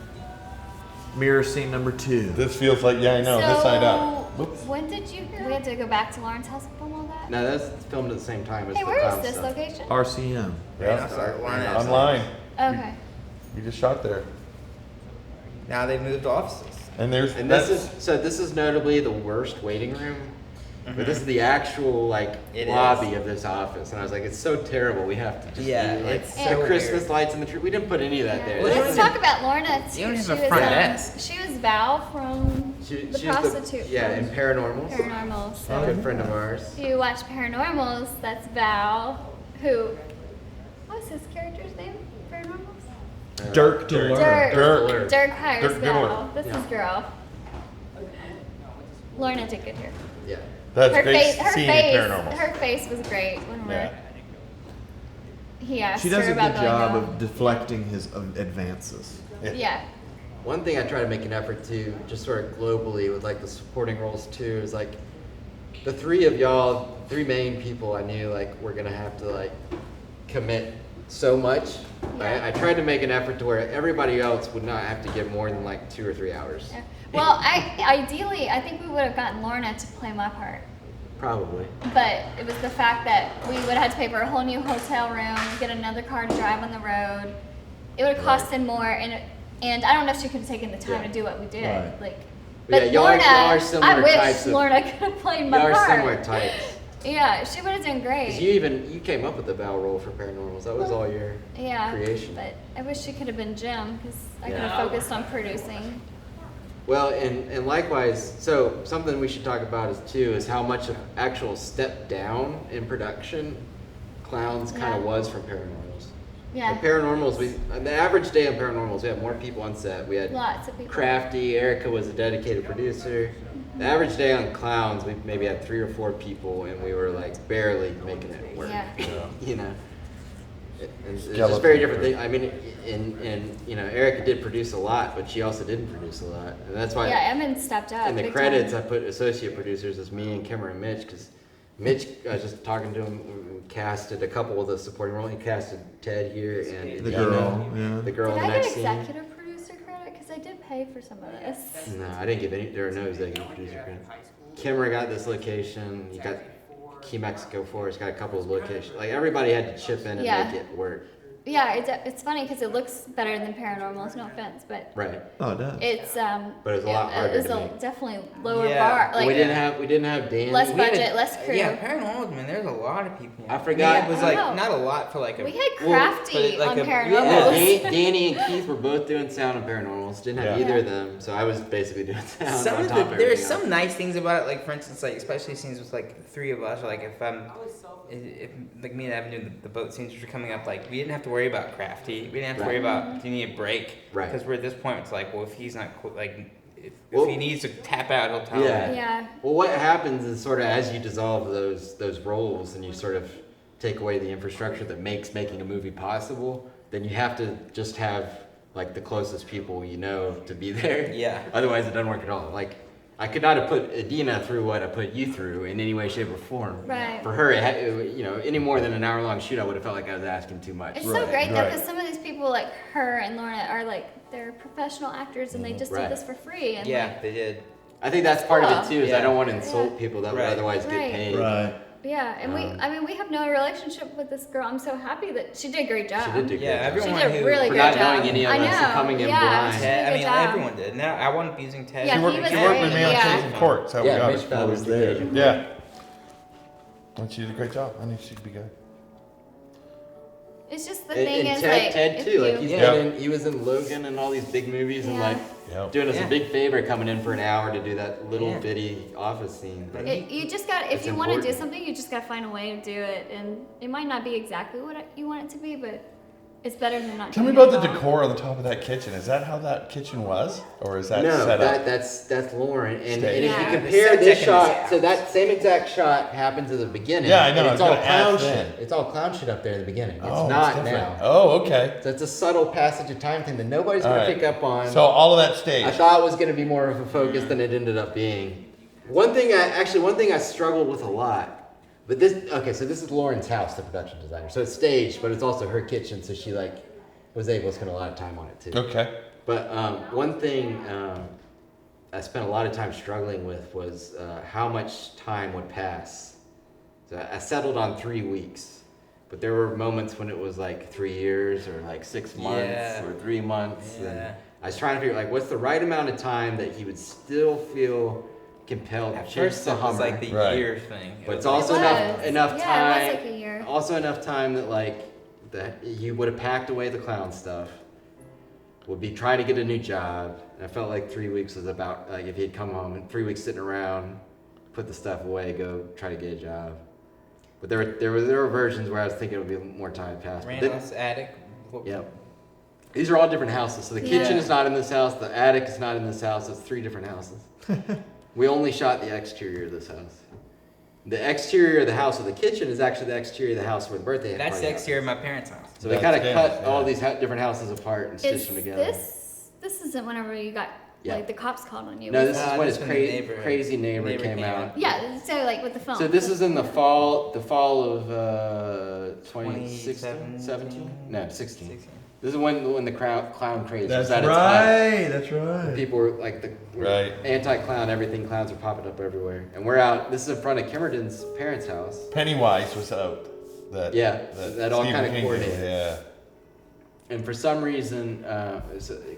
Mirror scene number 2. This feels like, yeah, I know, this side So, up. Whoops. when did you? We had to go back to Lauren's house and film all that. No, that's filmed at the same time as Hey, the where clown is this stuff. location? RCM. Yeah. Yeah. Online. Okay. You just shot there. Now they've moved offices. And there's And this is notably the worst waiting room. But this is the actual like It lobby is. of this office, and I was like, it's so terrible. We have to just Yeah, do, like it's the so Christmas weird. lights in the tree. We didn't put any of that Yeah. there. Well, Let's talk about Lorna too. You don't have She a was, front desk. She was Val from the prostitute. yeah, in Paranormals. Paranormals. A good friend of ours. If you watch Paranormals, that's Val. Who? What's his character's name? Paranormals. Dirk Dillard. Dirk. Dirk hires Dirk Val. Dillard. This Yeah. is girl. Lorna did good here. Yeah. That's her great face, her seeing face, Paranormal. her face was great when Yeah. he asked She does her a about good going job to of deflecting his advances. Yeah. One thing I try to make an effort to, just sort of globally with like the supporting roles too, is like the three of y'all, three main people I knew like were gonna have to like commit so much. Yeah. I tried to make an effort to where everybody else would not have to give more than like 2 or 3 hours. Yeah. Well, ideally, I think we would have gotten Lorna to play my part. Probably. But it was the fact that we would have had to pay for a whole new hotel room, get another car to drive on the road. It would have costed more, and I don't know if she could have taken the time Yeah. to do what we did. Right. Like, Yeah, but y'all Lorna, are similar I wish types of- Lorna could have played my Y'all are part. similar types. Yeah, she would have done 'Cause great. you came up with the Val role for Paranormals. That was all your Yeah, creation. but I wish she could have been Jim because I could Yeah. have focused on producing. Well, and likewise, so something we should talk about is how much of actual step down in production Clowns kind Yeah. of was from Paranormals. Yeah, Like Paranormals, the average day on Paranormals, we had more people on set. We had lots of people. Crafty, Erica was a dedicated producer. The average day on Clowns, we maybe had 3 or 4 people, and we were like barely making it work. Yeah. You know, it's just very different thing. I mean, and you know, Erica did produce a lot, but she also didn't produce a lot, and that's why. Yeah, Emin stepped up. In the big credits, time. I put associate producers as me and Kemerton and Mitch, because Mitch, I was just talking to him, casted a couple of the supporting roles. He casted Ted here and The Dina, girl, yeah. the girl Did in the I next get scene. executive producer credit? Because I did pay for some of this. No, I didn't give any. There are no executive producer credits. Kimmer got this location. You got Key Mexico Forest. Got a couple of locations. Like everybody had to chip in and Yeah. make it work. Yeah, it's funny because it looks better than Paranormals. No offense, but Right. Oh, it does. it's But it's a lot harder It's to make. definitely lower Yeah. bar. Like we didn't have Danny. less We had a- budget, less crew. Yeah, Paranormals, man. There's a lot of people. I forgot- I mean, it was I like know. not a lot for like a. We had Well, Crafty but like on a- Paranormals. Yeah, Danny and Keith were both doing sound on Paranormals. Didn't have Yeah. either of them, so I was basically doing sound Some on of top the, of there's everything some else. nice things about it, like for instance, like especially scenes with like the 3 of us, or like if like me and Evan doing the boat scenes which were coming up, like we didn't have to worry about Crafty, we didn't have to worry about do you need a break, Right. Because we're at this point, it's like, well, if he's not like if Well- he needs to tap out, he'll tell Yeah. me. Yeah. Well, what happens is sort of as you dissolve those roles and you sort of take away the infrastructure that makes making a movie possible, then you have to just have like the closest people you know to be there. Yeah. Otherwise, it doesn't work at all. Like I could not have put Adina through what I put you through in any way, shape, or form. Right. For her, you know, any more than an hour-long shoot, I would have felt like I was asking too much. It's Right, so great though, right. because some of these people like her and Lorna are like they're professional actors and they just Right. do this for free. And Yeah, like, they did. I think that's part of it too. Is I Yeah. don't want to insult Yeah. people that would Right. otherwise get Right. paid. Right. yeah, and we have no relationship with this girl. I'm so happy that she did a great job. She did do Yeah, great. She everyone did a who- really For good not job. knowing any of I us and know. coming in yeah, blind. she did Ted, a I good mean, job. everyone did. Now I wouldn't be using Ted. Yeah, She worked, he was she worked with great, me on yeah. Chasing Court, so we Yeah, got Mitch it. found was us there. occasionally. Yeah. And she did a great job. I knew she'd be good. It's just the And, thing and is Ted, like Ted if too. Like you- he's Yeah. been in, he was in Logan and all these big movies and Yeah. like Yep. doing us Yeah. a big favor coming in for an hour to do that little Yeah. bitty office scene. But you just got if It's you want to do important. something, you just got to find a way to do it, and it might not be exactly what you want it to be, but it's better than not. Tell me doing about it the at all. decor on the top of that kitchen. Is that how that kitchen was? Or is that no, set up? that's Lauren. And Stage. if Yeah. you The compare set this deck in shot, his so that same exact shot happens at the beginning. Yeah, I know, And I it's was all gonna ask clown then. shit. It's all clown shit up there in the beginning. It's Oh, not different. now. Oh, okay. So it's a subtle passage of time thing that nobody's All gonna right. pick up on. So all of that stage. I thought it was going to be more of a focus than it ended up being. One thing I struggled with a lot, but this is Lauren's house, the production designer. So it's staged, but it's also her kitchen, so she like was able to spend a lot of time on it too. Okay. But one thing I spent a lot of time struggling with was how much time would pass. So I settled on 3 weeks, but there were moments when it was like 3 years or like 6 months Yeah. or 3 months. Yeah. And I was trying to figure like what's the right amount of time that he would still feel compelled At to chase first, the it was Hummer. like the Right. year thing. It But was it's also It enough was. enough Yeah, time. it was like a year. Also enough time that like that you would have packed away the clown stuff. Would be trying to get a new job. And I felt like 3 weeks was about like if he'd come home and 3 weeks sitting around, put the stuff away, go try to get a job. But there were versions where I was thinking it would be more time passed. But Randall's attic. Yep. These are all different houses. So the Yeah. kitchen is not in this house. The attic is not in this house. It's 3 different houses. We only shot the exterior of this house. The exterior of the house with the kitchen is actually the exterior of the house where the birthday That's party the exterior of happens. my parents' house. So they That's kind of it, cut yeah. all these different houses apart and stitched Is them together. this isn't whenever you got Yeah. like the cops called on you? No, was this it? is when his This when the neighbor- crazy neighbor neighbor came came out. out. Yeah, so like with the film. So this is in the fall of 2016, 2017? 17? No, 16. 16. This is when the clown craze That's was at its height. right. That's right. People were like Right. anti-clown, everything. Clowns were popping up everywhere, and we're out. This is in front of Kemerton's parents' house. Pennywise was out. Yeah, that all Stephen kinda King coordinated. did, Yeah. And for some reason,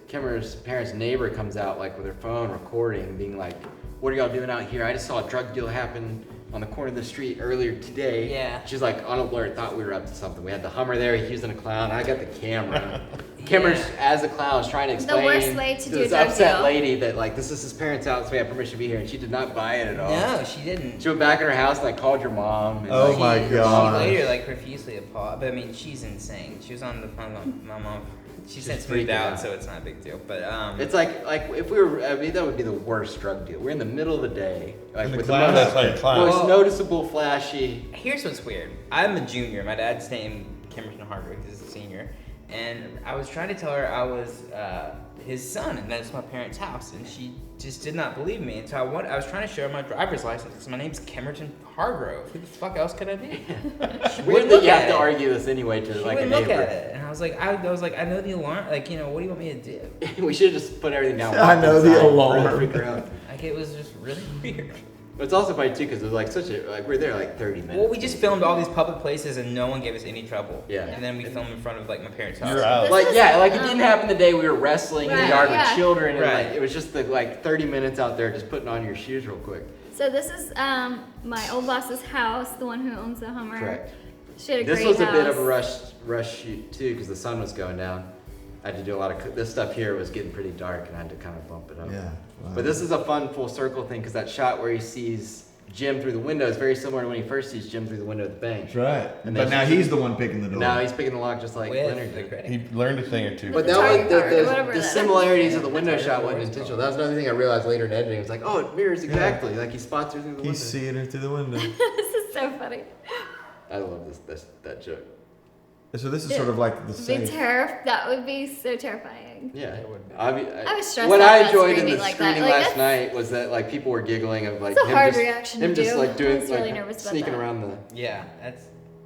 Kimmer's parents' neighbor comes out like with her phone recording, being like, "What are y'all doing out here? I just saw a drug deal happen on the corner of the street earlier today." Yeah. She's like on alert, thought we were up to something. We had the Hummer there, he's using a clown. I got the camera. Kimmer's as a clown was trying to explain worst way to do a this drug upset deal. lady that like this is his parents' house, we have permission to be here, and she did not buy it at all. No, she didn't. She went back in her house and I called your mom. And, Oh like, my She God. later like profusely apologized, but I mean she's insane. She was on the phone with my mom. She since moved freaking out, out. so it's not a big deal. But It's like if we were, I mean, that would be the worst drug deal. We're in the middle of the day, like And the with clown- the That's like clown. most Well- noticeable, flashy. here's what's weird. I'm a junior. My dad's name Kemerton Hargrove. He's a senior, and I was trying to tell her I was his son, and that's my parents' house, and she just did not believe me. And so I was trying to show her my driver's license. My name's Kemerton Hargrove. Who the fuck else could I be? She Weird wouldn't that look you have at to it. argue this anyway to She like a wouldn't look neighbor. at it, and I was like, I know the alarm. Like, what do you want me to do? We should have just put everything down. I walked know the inside, alarm. really freak her out. Like, it was just really weird. But it's also funny too because it was like such a like we're there like 30 minutes. Well, we just filmed all these public places, and no one gave us any trouble. Yeah. And then we filmed in front of like my parents' house. You're out. This Like is, like it didn't happen the day we were wrestling in the Right, yard yeah. with children and Right. like it was just the like 30 minutes out there just putting on your shoes real quick. So this is my old boss's house, the one who owns the Hummer. Correct. She had a This great was a house. bit of a rush shoot too because the sun was going down. I had to do a lot of this stuff here was getting pretty dark and I had to kind of bump it up. Yeah. Wow. But this is a fun full circle thing because that shot where he sees Jim through the window is very similar to when he first sees Jim through the window of the bank. That's right. And But then now she- he's the one picking the door. Now he's picking the lock just like With Leonard the did. credit. He learned a thing or two. But The that was target card, the whatever the that is. similarities of the window shot wasn't intentional. That was another thing I realized later in editing. It was like, oh, it mirrors exactly. Like he spots her through the window. He's seeing her through the window. This is so funny. I love that joke. So this is sort of like the same. That would be so terrifying. Yeah, I was stressed what out I about enjoyed in screaming the like that. screening Like, last that's- night was that like people were giggling of like It's a him hard just, reaction him to just do. like doing I was really like nervous about sneaking that. around the. Yeah, that's.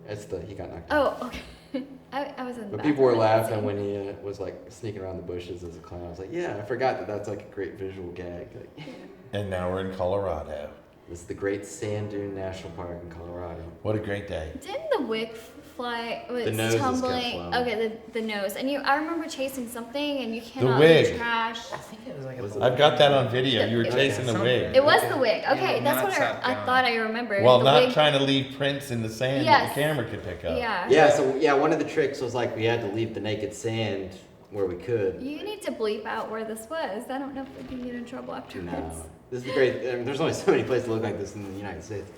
That's the he got knocked out. Oh, okay. I was in the But people were bathroom. laughing when he was like sneaking around the bushes as a clown. I was like, yeah, I forgot that that's like a great visual gag. Like, And now we're in Colorado. this is the Great Sand Dune National Park in Colorado. What a great day. Didn't the wig fly? Was The nose has kept tumbling. flying. Okay, the nose. And I remember chasing something, and you cannot wig. leave trash. I think it was like Was a. it- I've got that on video. You were It- chasing the wig. It was the wig. Yeah, Okay, the that's what knots up I down. thought I remembered. Well, the not wig. trying to leave prints in the sand that Yes. the camera could pick up. Yeah. Yeah, so yeah, one of the tricks was like we had to leave the naked sand where we could. You need to bleep out where this was. I don't know if we can get in trouble No, afterwards. this is great. There's only so many places that look like this in the United States.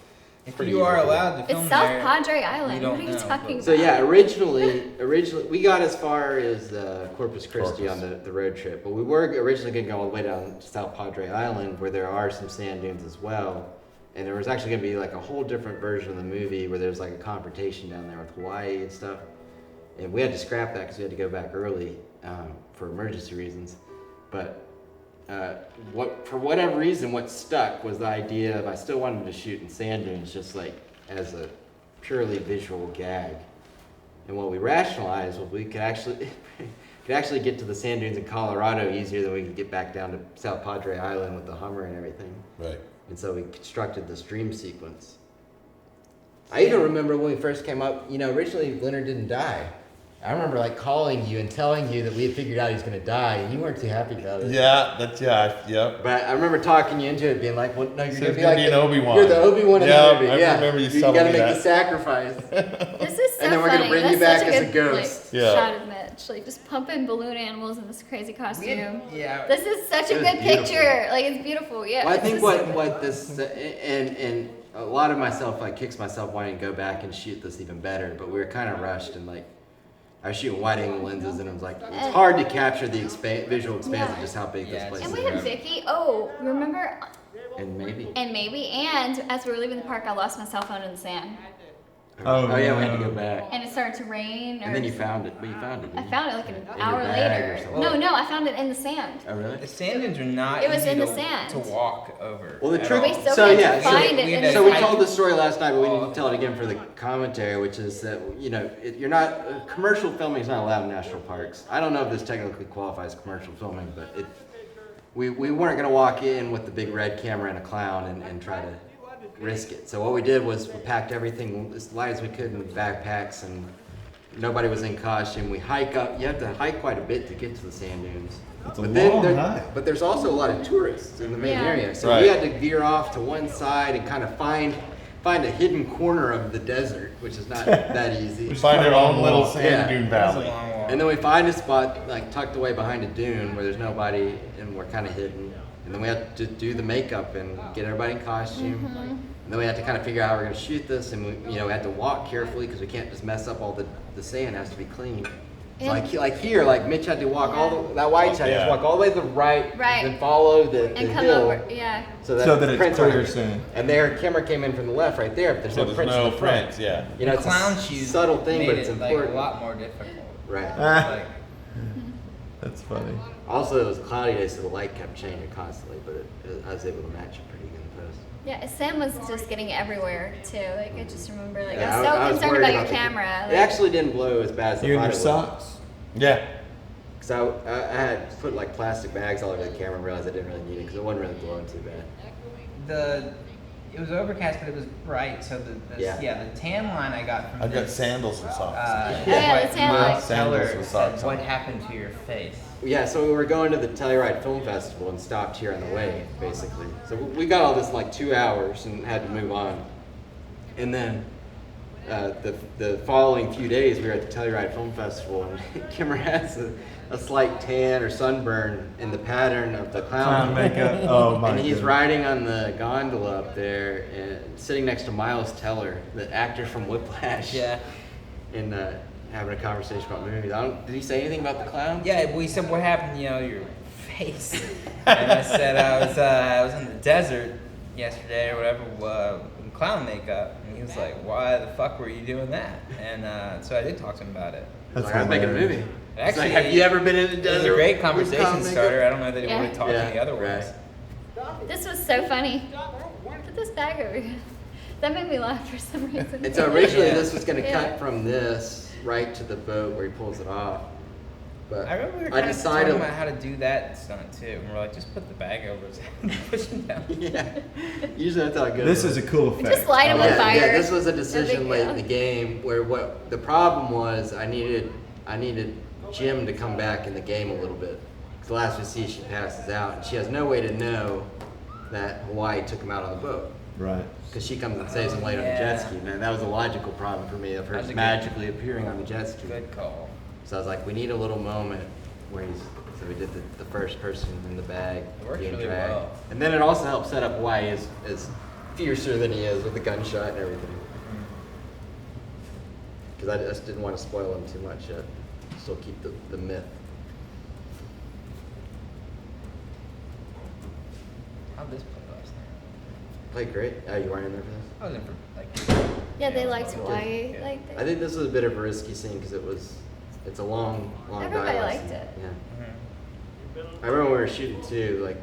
If Pretty you easy are to do. allowed to film It's South there, Padre Island. you What are don't you know, talking but- So about? yeah, originally we got as far as Corpus Christi Corpus. on the road trip, but we were originally going to go all the way down to South Padre Island where there are some sand dunes as well, and there was actually going to be like a whole different version of the movie where there's like a confrontation down there with Hawaii and stuff, and we had to scrap that because we had to go back early for emergency reasons, but. For whatever reason, what stuck was the idea of I still wanted to shoot in sand dunes, just like as a purely visual gag. And what we rationalized was we could actually get to the sand dunes in Colorado easier than we could get back down to South Padre Island with the Hummer and everything. Right. And so we constructed this dream sequence. I even remember when we first came up, originally Leonard didn't die. I remember like calling you and telling you that we had figured out he was going to die, and you weren't too happy about it. Yeah. But I remember talking you into it, being like, "Well, no, you're So gonna it's be gonna like be an Obi-Wan. You're the Obi-Wan in Yeah, the movie. I Yeah, remember you you telling gotta me make that. the sacrifice." This is so And then we're gonna funny. bring you That's back such as a good, ghost. Like, Yeah. shot of Mitch, like just pumping balloon animals in this crazy costume. Yeah. This is such a It was good beautiful. picture. Like it's beautiful. Yeah. Well, I it's think just so good. what this and a lot of myself like kicks myself wanting to go back and shoot this even better, but we were kind of rushed and like I was shooting wide angle lenses and it was like it's hard to capture the visual expanse of Yeah. just how big Yeah, this place And is. we had Vicky. Oh, remember And as we were leaving the park, I lost my cell phone in the sand. Oh, yeah, we had to go back. And it started to rain. And then you found it. But you found it. I didn't found it like an In your hour bag or later. something. No, I found it in the sand. Oh, really? The sand dunes are not It was easy in the to, sand. to walk over. Well, the at trick. all. We still So had yeah, to find it we in had the So we sand. told the story last night, but we need to tell it again for the commentary, which is that you're not commercial filming is not allowed in national parks. I don't know if this technically qualifies as commercial filming, but we weren't gonna walk in with the big red camera and a clown and try to risk it. So what we did was we packed everything as light as we could in backpacks, and nobody was in costume. We hike up. You have to hike quite a bit to get to the sand dunes. It's a But long hike. But there's also a lot of tourists in the main Yeah. area, so Right. we had to veer off to one side and kind of find a hidden corner of the desert, which is not that easy. We find our own little sand Yeah. dune That's a valley. long walk. And then we find a spot like tucked away behind a dune where there's nobody and we're kind of hidden. And then we had to do the makeup and get everybody in costume. And then we had to kind of figure out how we're going to shoot this, and we had to walk carefully because we can't just mess up all the sand. It has to be clean. So like here, Mitch had to walk that white side, he had to Yeah. walk all the way to the right, Right. then follow the And come hill. over, yeah. So that the it's prints clear aren't- sand. And their camera came in from the left right there, but there's So no there's prints no in the front. prints, yeah. You know, it's Clown a shoes subtle thing, made but it's it like important. a lot more difficult. Right. Like, That's funny. Also, it was a cloudy day, so the light kept changing constantly, but I was able to match it pretty good in post. Yeah, Sam was just getting everywhere too. Like I just remember, like Yeah, I was so I concerned worried about your the- camera. It actually didn't blow as bad as I You and thought your it would. socks. Yeah. Because I had put plastic bags all over the camera and realized I didn't really need it because it wasn't really blowing too bad. it was overcast, but it was bright. So the Yeah. the tan line I got from I've got this, sandals and socks. yeah, what the tan Miles line. Teller Sandals with said, socks what on. happened to your face? Yeah, so we were going to the Telluride Film Festival and stopped here on the way, basically. So we got all this in like 2 hours and had to move on. And then the following few days, we were at the Telluride Film Festival, and Kimmer has a slight tan or sunburn in the pattern of the clown Clown makeup. Oh my And he's goodness. riding on the gondola up there and sitting next to Miles Teller, the actor from Whiplash. Yeah. And having a conversation about movies. Did he say anything about the clown? Yeah, we said, what happened, your face? And I said, I was in the desert yesterday or whatever, in clown makeup. And he was like, why the fuck were you doing that? And so I did talk to him about it. That's I was making a hilarious. movie. Actually, It's like, have you ever been in the It was desert? a great with conversation clown makeup? starter. I don't know that he Yeah. would have talked to me otherwise. right. This was so funny. Put this bag over here. That made me laugh for some reason. And so originally Yeah. this was going to Yeah. cut from this right to the boat where he pulls it off. But I remember we were I kind of decided. talking about how to do that stunt too. And we're like, just put the bag over his head and push him down. Yeah. Usually that's how it goes. This is a cool effect. Just light him on yeah, fire. yeah, this was a No decision big late deal. in the game where what the problem was I needed Jim to come back in the game a little bit. 'Cause the last we see she passes out and she has no way to know that Hawaii took him out on the boat. Right. Because she comes and saves him later on the Yeah. jet ski. Man, that was a logical problem for me of her That's a good- magically appearing on the jet ski. Good call. So I was like, we need a little moment where so we did the first person in the bag It worked being really dragged. well. And then it also helped set up why he is fiercer than he is with the gunshot and everything. Because I just didn't want to spoil him too much yet. Still keep the myth. How'd this play last night? Played great. Oh, you weren't in there for this? I was in for like. Yeah, they liked Hawaii. Like I think this was a bit of a risky scene because it's a long Everybody dialogue liked scene. it. Yeah. I remember when we were shooting too,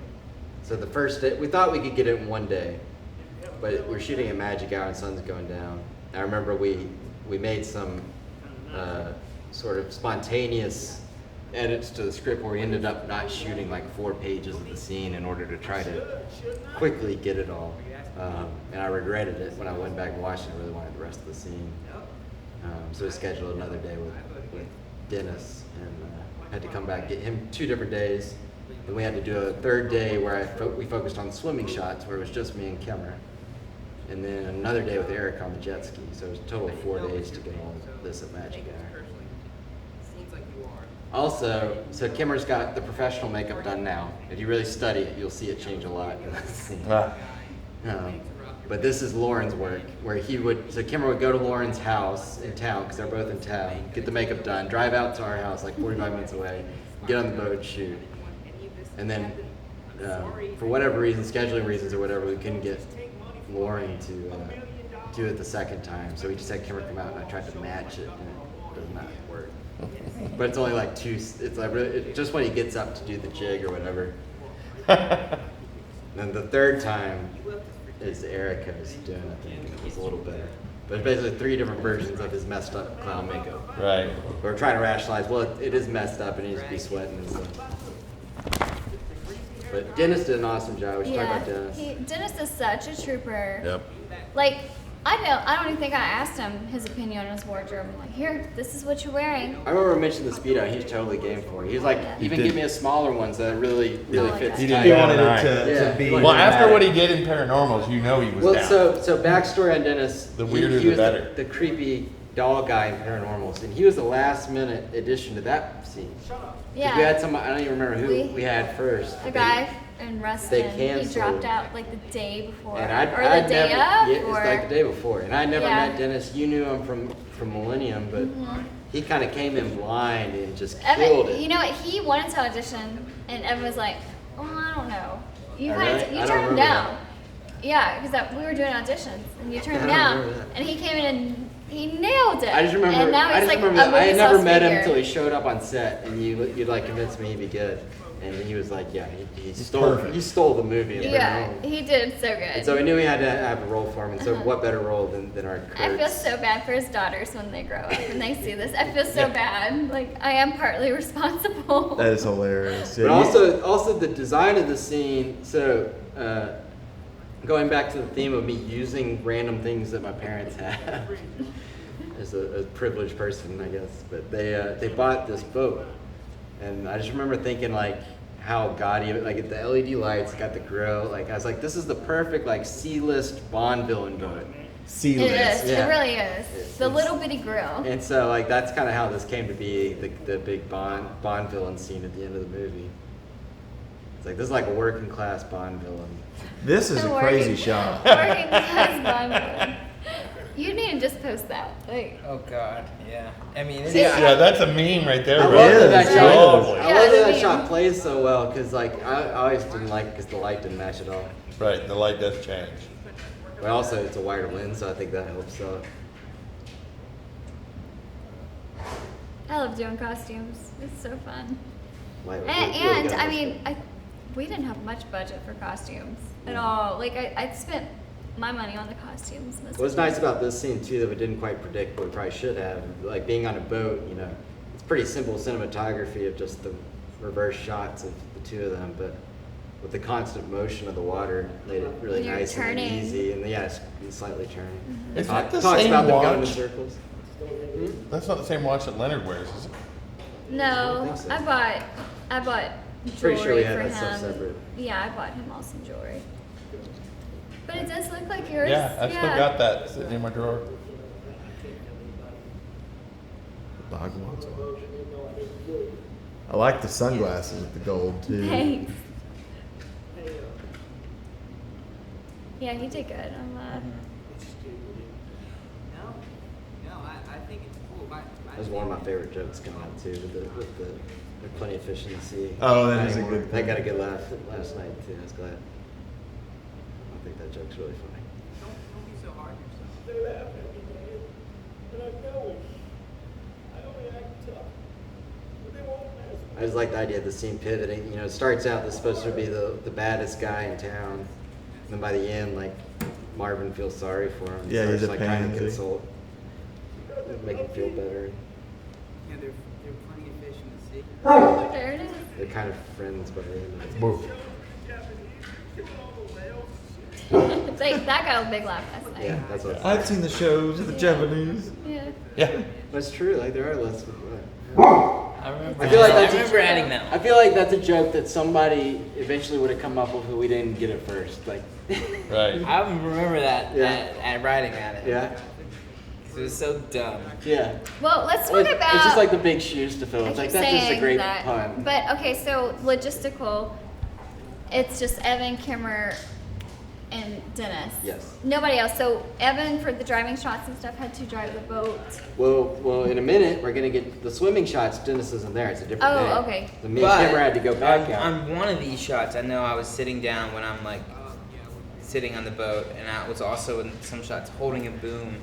so the first day, we thought we could get it in one day, but we're shooting at magic hour and sun's going down. I remember we made some sort of spontaneous edits to the script where we ended up not shooting like 4 pages of the scene in order to try to quickly get it all. And I regretted it when I went back and watched it. I really wanted the rest of the scene. So we scheduled another day with Dennis and had to come back, get him 2 different days. Then we had to do a third day where we focused on swimming shots where it was just me and Kemer. And then another day with Eric on the jet ski. So it was a total of 4 days to get all of this at Magic Hour. Also, so Kemer's got the professional makeup done now. If you really study it, you'll see it change a lot in this scene. But this is Lauren's work, where so Kemer would go to Lauren's house in town, because they're both in town, get the makeup done, drive out to our house like 45 minutes away, get on the boat, shoot. And then for whatever reason, scheduling reasons or whatever, we couldn't get Lauren to do it the second time. So we just had Kimmer come out, and I tried to match it, and it does not work. But it's only like it's like just when he gets up to do the jig or whatever. Then the third time is Erica's doing it. I think it was a little better. But it's basically 3 different versions of his messed up clown makeup. Right. We're trying to rationalize, well, it is messed up and he needs to be sweating and stuff. But Dennis did an awesome job. We should talk about Dennis. Dennis is such a trooper. Yep. Like, I don't even think I asked him his opinion on his wardrobe. I'm like, here, this is what you're wearing. I remember mentioning the Speedo. He's totally game for it. He was like, even did. give me a smaller one so that really like fits that. He tight. did. He wanted Nice. it Yeah. to be. Well, after what he did in Paranormals, you know he was Well, down. so backstory on Dennis. The weirder he the was better. The creepy doll guy in Paranormals, and he was the last minute addition to that scene. 'Cause Yeah. We had some. I don't even remember who We- we had first. A guy in Rustin, he canceled. dropped out like the day before, And or I'd the day never, of, yeah, or it's like the day before. And I never Yeah. met Dennis. You knew him from Millennium, but he kind of came in blind and just Evan. killed it. You know what? He wanted to audition, and Evan was like, "Oh, I don't know." You Oh, kind really? of I you don't turned him remember down. Yeah, because we were doing auditions, and you turned him I don't down, remember that. and he came in and he nailed it. I just remember. And now I he's just like remember. a I had never Moviesauce met him figure. until he showed up on set, and you'd like convince me he'd be good. And he was like, yeah, he stole. perfect. He stole the movie. in Yeah, Paranormal. he did so good. And so we knew we had to have a role for him. And so what better role than our Kurtz? I feel so bad for his daughters when they grow up and they see this. I feel so bad. Like I am partly responsible. That is hilarious. But also the design of the scene. So going back to the theme of me using random things that my parents have as a privileged person, I guess. But they bought this boat, and I just remember thinking like how gaudy, like the LED lights, got the grill. Like I was like, this is the perfect like C-list Bond villain boat. C-list. It is. Yeah. It really is. The It's- little bitty grill. And so like that's kind of how this came to be, the big Bond villain scene at the end of the movie. It's like this is like a working class Bond villain. This is a Working- crazy shot. Working class Bond villain. You need to just post that. Like, Oh God, yeah. I mean, it's, Yeah, that's a meme right there, I bro. love that is, shot. Totally. I Yeah, love that I that mean- shot plays so well because like I always didn't like because the light didn't match at all. Right, the light does change. But also it's a wider lens, so I think that helps out. I love doing costumes. It's so fun. Like, And I mean, we didn't have much budget for costumes at all. Like I spent my money on the costumes. what's nice about this scene too that we didn't quite predict, but we probably should have, like being on a boat. You know, it's pretty simple cinematography of just the reverse shots of the two of them, but with the constant motion of the water, made it really When you're nice turning. and easy. And yeah, it's slightly turning. Is that the Talks same about them going in watch? circles. That's not the same watch that Leonard wears, is it? No, think so. I bought jewelry Pretty sure we had for that stuff him. separate. Yeah, I bought him all some jewelry. But it does look like yours. Yeah, I still got that sitting in my drawer. Dog wants one. I like the sunglasses with the gold too. Thanks. Yeah, he did good. I'm I think it's cool. That was one of my favorite jokes coming out too, with the there's plenty of fish in the sea. Oh, that is a good That thing. got a good laugh last night too. I was glad. I think that joke's really funny. Don't be so hard on yourself. I just like the idea of the scene pivoting. You know, it starts out this supposed to be the baddest guy in town, and then by the end, like Marvin feels sorry for him. Yeah, Starts, he's a like trying to pansy. console, make him feel better. Yeah, there are plenty of fish in the sea. there it is. They're kind of friends by the end. Move. It's like that got a big laugh last night. Yeah, that's what. I've seen the shows of the Japanese. Yeah. Yeah. That's true. Like there are less. I remember. I feel like I that's remember adding that I one. feel like that's a joke that somebody eventually would have come up with, who we didn't get at first. Like, Right. I remember that Yeah. at writing at it. yeah, 'Cause it was so dumb. yeah. Well, let's talk Well, about. it's just like the big shoes to fill. I It's like keep that's just a saying great that. pun. But okay, so logistical. It's just Evan, Kimmer, and Dennis. Yes. Nobody else. So Evan, for the driving shots and stuff, had to drive the boat. Well, in a minute we're gonna get the swimming shots. Dennis isn't there. It's a different day. Oh, okay. So me and Kimber had to go back out. on one of these shots, I know I was sitting down when I'm like sitting on the boat, and I was also in some shots holding a boom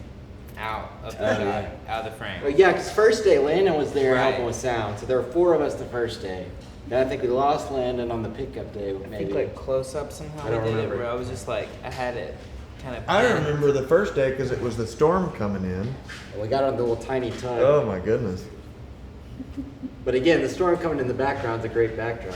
out of the shot, yeah. out of the frame. Well, yeah, because first day Landon was there Right. helping with sound, so there were 4 of us the first day. Then I think we lost Landon on the pickup day, I maybe. think like close up somehow I don't we did remember. it where I was just like I had it kind of. I remember the first day because it was the storm coming in. We got on the little tiny tug. Oh my goodness. But again, the storm coming in the background is a great backdrop.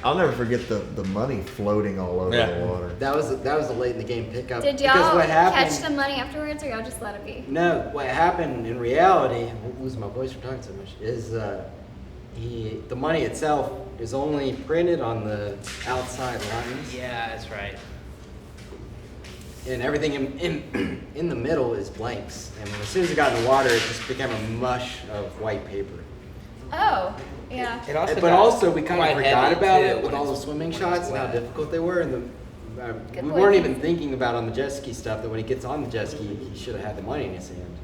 I'll never forget the money floating all over Yeah. the water. That was a late in the game pickup. Did Because y'all what happened, catch the money afterwards, or y'all just let it be? No, what happened in reality, I'm losing my voice from talking so much, is the money itself is only printed on the outside lines. Yeah, that's right. And everything in the middle is blanks. And as soon as it got in the water, it just became a mush of white paper. Oh, yeah. It also But got also, we kind of quite forgot heavy, about too, it with when all the it's- swimming when shots it's and how wet. difficult they were. And Good we point. weren't even thinking about on the jet ski stuff that when he gets on the jet ski, he should have had the money in his hand.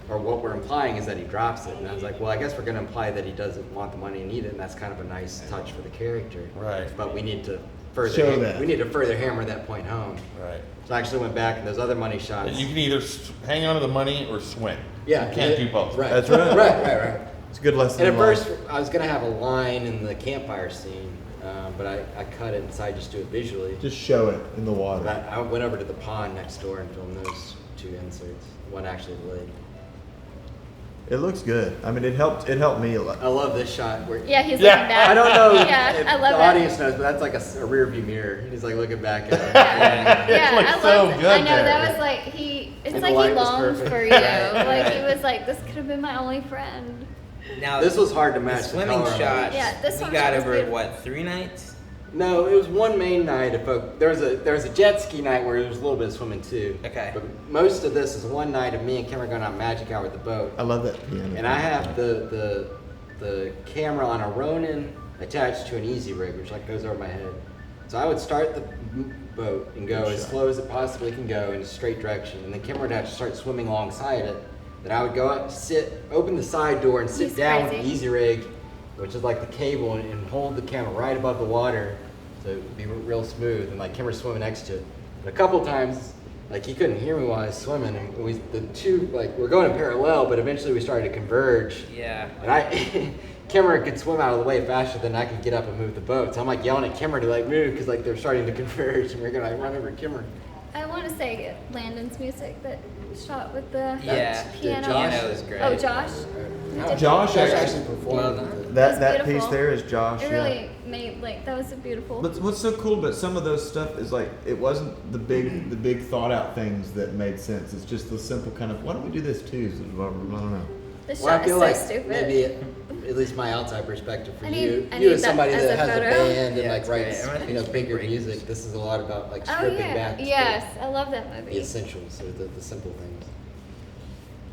Or what we're implying is that he drops it. And I was like, well, I guess we're going to imply that he doesn't want the money and need it. And that's kind of a nice touch for the character. Right. But we need to further Show that. we need to further hammer that point home. Right. So I actually went back and those other money shots. You can either hang on to the money or swim. Yeah, You can't do both. Right. That's right. Right. It's a good lesson. And at in life. first, I was gonna have a line in the campfire scene, but I cut it and decided just do it visually. Just show it in the But water. I went over to the pond next door and filmed those 2 inserts. One actually at the lake. It looks good. I mean, it helped me a lot. I love this shot where Yeah, he's Yeah. looking back. I don't know Yeah, if I love the that. audience knows, but that's like a rear view mirror. He's like looking back at it. Yeah, looks I so love it. good I know there. that was like it's And like the light he was longed perfect. for you. Like he was like, this could have been my only friend. Now This was hard to the match. The swimming color on it. shot. Yeah, this we one got was over beautiful. what 3 nights? No, it was one main night. There was a jet ski night where there was a little bit of swimming too. Okay. But most of this is one night of me and Kemerton going on magic hour with the boat. I love that piano. And I have the camera on a Ronin attached to an easy rig, which like goes over my head. So I would start the boat and go Good as shot. slow as it possibly can go in a straight direction, and then Kimber would have to start swimming alongside it. Then I would go up, open the side door, and sit He's down with crazy. the easy rig, which is like the cable, and hold the camera right above the water, so it would be real smooth. And like Kimber's swimming next to it. But a couple times, like he couldn't hear me while I was swimming, and we're going in parallel, but eventually we started to converge. Yeah. And Kimmer could swim out of the way faster than I could get up and move the boat. So I'm like yelling at Kimmer to like move because like they're starting to converge and we're gonna run over Kimmer. I want to say Landon's music that shot with the Yeah. piano. Piano is great. Oh, Josh. Josh Josh actually- actually performed. Well done. that That's piece beautiful. there is Josh. It yeah. really made that was a beautiful. But what's so cool about some of those stuff is like it wasn't the big thought out things that made sense. It's just the simple kind of why don't we do this too? I don't know. This Well, shot I feel is like so stupid. maybe at least my outside perspective for I you, need you as that somebody as that a has a photo. band and Yeah, like it's writes great. bigger Great music. This is a lot about like Oh stripping yeah, back to yes, I love that the movie. essentials or the simple things.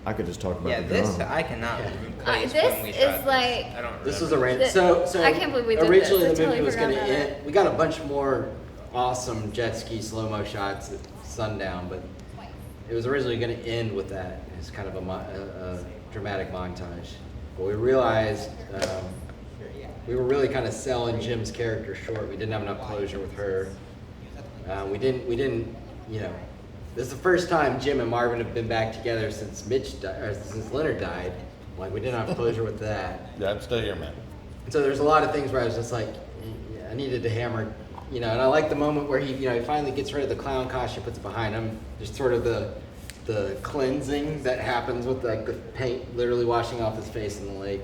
I could just talk about Yeah, the this drum. I cannot Yeah. place This when we is shot like- this. I don't This was a remember. random. So I can't believe we did this. originally I the totally movie was forgot going to about end. We got a bunch more awesome jet ski slow mo shots at sundown, but it was originally going to end with that. It's kind of a dramatic montage. But we realized we were really kind of selling Jim's character short. We didn't have enough closure with her. We didn't, you know. This is the first time Jim and Marvin have been back together since since Leonard died. Like we didn't have closure with that. Yeah, I'm still here, man. And so there's a lot of things where I was just like, I needed to hammer, you know, and I like the moment where he finally gets rid of the clown costume, puts it behind him. There's sort of the cleansing that happens with like the paint literally washing off his face in the lake.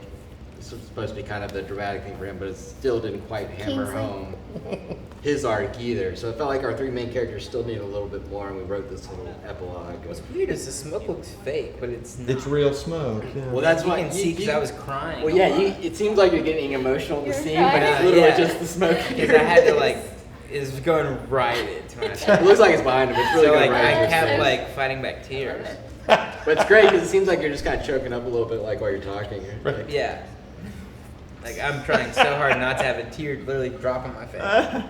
This was supposed to be kind of the dramatic thing for him, but it still didn't quite hammer Kingsley. home his arc either. So it felt like our 3 main characters still needed a little bit more, and we wrote this little epilogue. What's weird is the smoke looks fake, but it's not. It's real smoke. Yeah. Well, that's you why can see because I was crying. Well, yeah, it seems like you're getting emotional at the You're scene, but it's crying. literally Yeah. just the smoke. Because I had to like, it's going right into my face. It looks like it's behind him. It's really So going like right into I his kept face. like fighting back tears. But it's great because it seems like you're just kind of choking up a little bit, like while you're talking. Like, Yeah. Like I'm trying so hard not to have a tear literally drop on my face.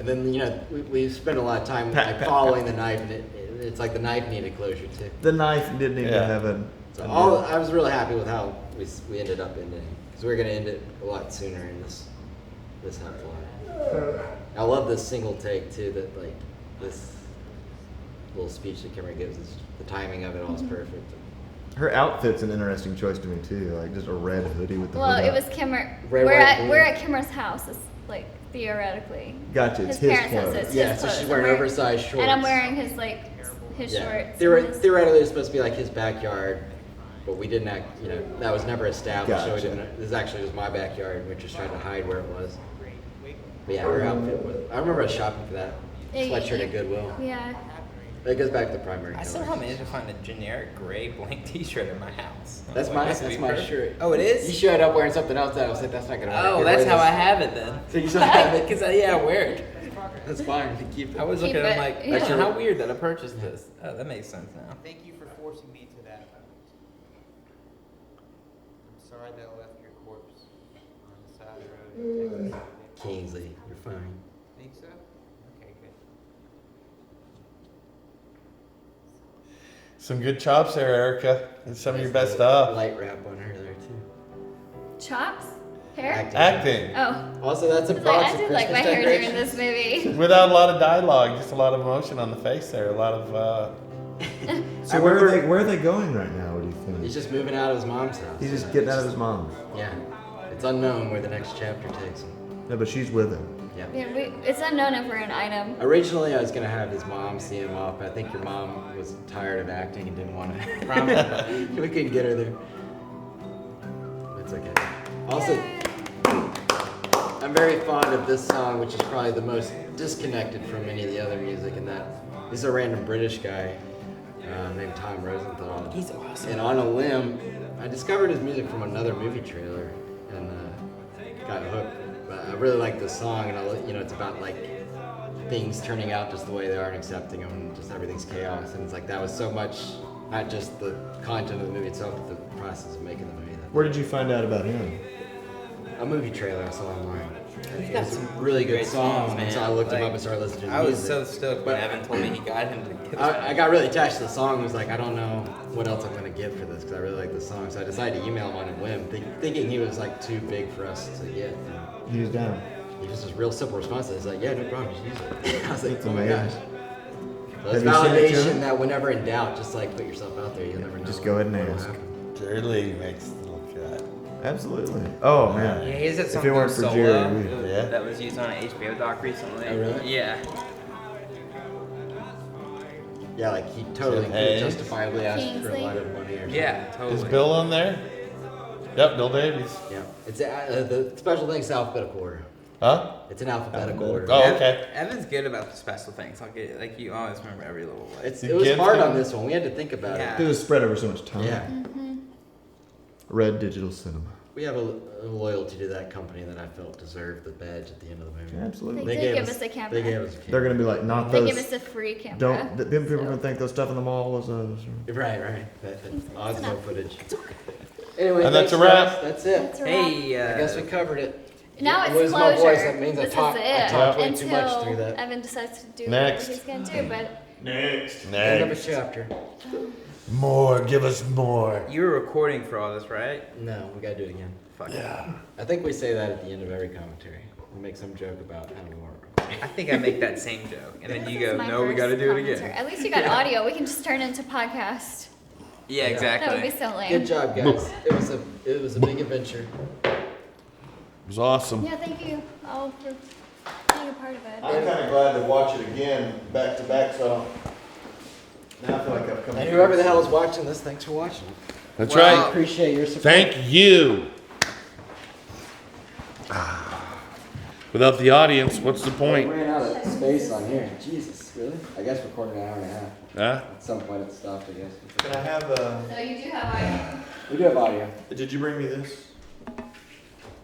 And then we spent a lot of time following the knife, and it's like the knife needed closure too. The knife didn't need to have a. So I was really happy with how we ended up ending, because we were going to end it a lot sooner in this hunt fly. I love this single take too. That like this little speech that Kemerton gives is the timing of it all is perfect. Her outfit's an interesting choice to me too, like just a red hoodie with the Well, hood it up. was Kemer. Red, We're white, at blue. Kemer's house. It's like theoretically. Gotcha, it's His his parents' house, clothes. it's Yeah, his so she's clothes. wearing I'm oversized shorts. And I'm wearing his shorts. and his- Theoretically, it's supposed to be like his backyard, but we didn't that was never established. So we Gotcha. didn't. This actually was my backyard, and we just tried to hide where it was. But yeah, her outfit was. I remember us shopping for that sweatshirt at Goodwill. Yeah. It goes back to the primary I colors. somehow managed to find a generic gray blank T-shirt in my house. That's Like, my this would that's be my perfect. shirt. Oh, it is. You showed up wearing something else that I was like, that's not gonna work. Oh, Here, that's wear how I this. have it then. So you still have it? Because I wear it. That's fine. You keep it. I was Keep looking at it it, like, yeah. "That's how weird that I purchased this." Oh, that makes sense now. Thank you for forcing me to that. I'm sorry that I left your corpse on the side of the road in Texas. Kingsley, you're fine. Think so? Okay, good. Some good chops there, Erica. And some of your best stuff. Light wrap on her there too. Chops? Hair? Acting. Oh. Also, that's a I box of did like my Christmas hair during decorations. this movie. Without a lot of dialogue, just a lot of emotion on the face there. A lot of. So where are they going right now? What do you think? He's just moving out of his mom's house. He's just getting out of his mom's. Yeah. It's unknown where the next chapter takes him. No, but she's with him. Yeah. Yeah, it's unknown if we're an item. Originally, I was gonna have his mom see him off, but I think your mom was tired of acting and didn't want to. We couldn't get her there. It's okay. Also, I'm very fond of this song, which is probably the most disconnected from any of the other music. In that, this is a random British guy named Tom Rosenthal. He's awesome. And on a limb, I discovered his music from another movie trailer and got hooked. But I really like this song, and it's about like things turning out just the way they are and accepting them, and just everything's chaos. And it's like that was so much, not just the content of the movie itself, but the process of making the movie. Where did you find out about him? A movie trailer I saw online. He's It got was a some really good great song, songs, and so man. I looked him Like, up and started listening to his I was music. so stoked when But Evan told me he got him to get this. I got really attached to the song. I was like, I don't know what else I'm gonna give for this because I really like the song. So I decided to email him on a whim, thinking he was like too big for us to get. And He was down. he just was real simple response. He's like, yeah, no problem, you should use it. I was like, That's oh my amazing. gosh. So it's Have you sent it to validation him? that whenever in doubt, just like put yourself out there. You'll never know. Just go ahead and what'll ask. happen. Jerry Lee makes the little cut. Absolutely. Oh man. Yeah, he has that song If it weren't called for Solo Jerry, we- Yeah. that was used on an HBO doc recently. Oh, really? Yeah. Yeah, like he totally Jim could Hayes. justifiably ask for a Kingsley. lot of money or something. Yeah, totally. Is Bill on there? Yep, Bill Davies. Yeah. It's the special thing's alphabetical order. Huh? It's an alphabetical order. Oh, okay. Evan's good about the special things. I'll get like you always remember every little like. It was Again, hard Tom? on this one. We had to think about Yeah. It was spread over so much time. it. Yeah. Red Digital Cinema. We have a loyalty to that company that I felt deserved the badge at the end of the movie. Absolutely. They did give us a camera. They gave us a camera. They're gonna be like, not They those. give us a free camera. Don't. The people are so- gonna think those stuff in the mall was a. Right. That Osmo enough. footage. Anyway, And that's thanks, a wrap. guys. That's it. That's a wrap. Hey, I guess we covered it. Now Yeah, it's lose closure. my voice, that means this I talk is it. way Until too much through that. Evan decides to do Next. what he's gonna do, but Next. End of a chapter. More. Give us more. you were recording for all this, right? No, we gotta do it again. Fuck. Yeah. I think we say that at the end of every commentary. We make some joke about how we weren't. I think I make that same joke, and then this you is go, my "No, we first got to do it commentary. again." At least you got audio. We can just turn it into podcast. Yeah, exactly. That would be so lame. Good job, guys. It was a big adventure. It was awesome. Yeah, thank you all for being a part of it. I'm kind of glad to watch it again, back to back. So now I feel like I've come. And whoever the hell is watching this, thanks for watching. That's I right. appreciate your support. Thank you. Without the audience, what's the We point? ran out of space on here. Jesus, really? I guess recording an hour and a half. Huh? At some point it stopped, I guess. Can I have So you do have audio. We do have audio. Did you bring me this?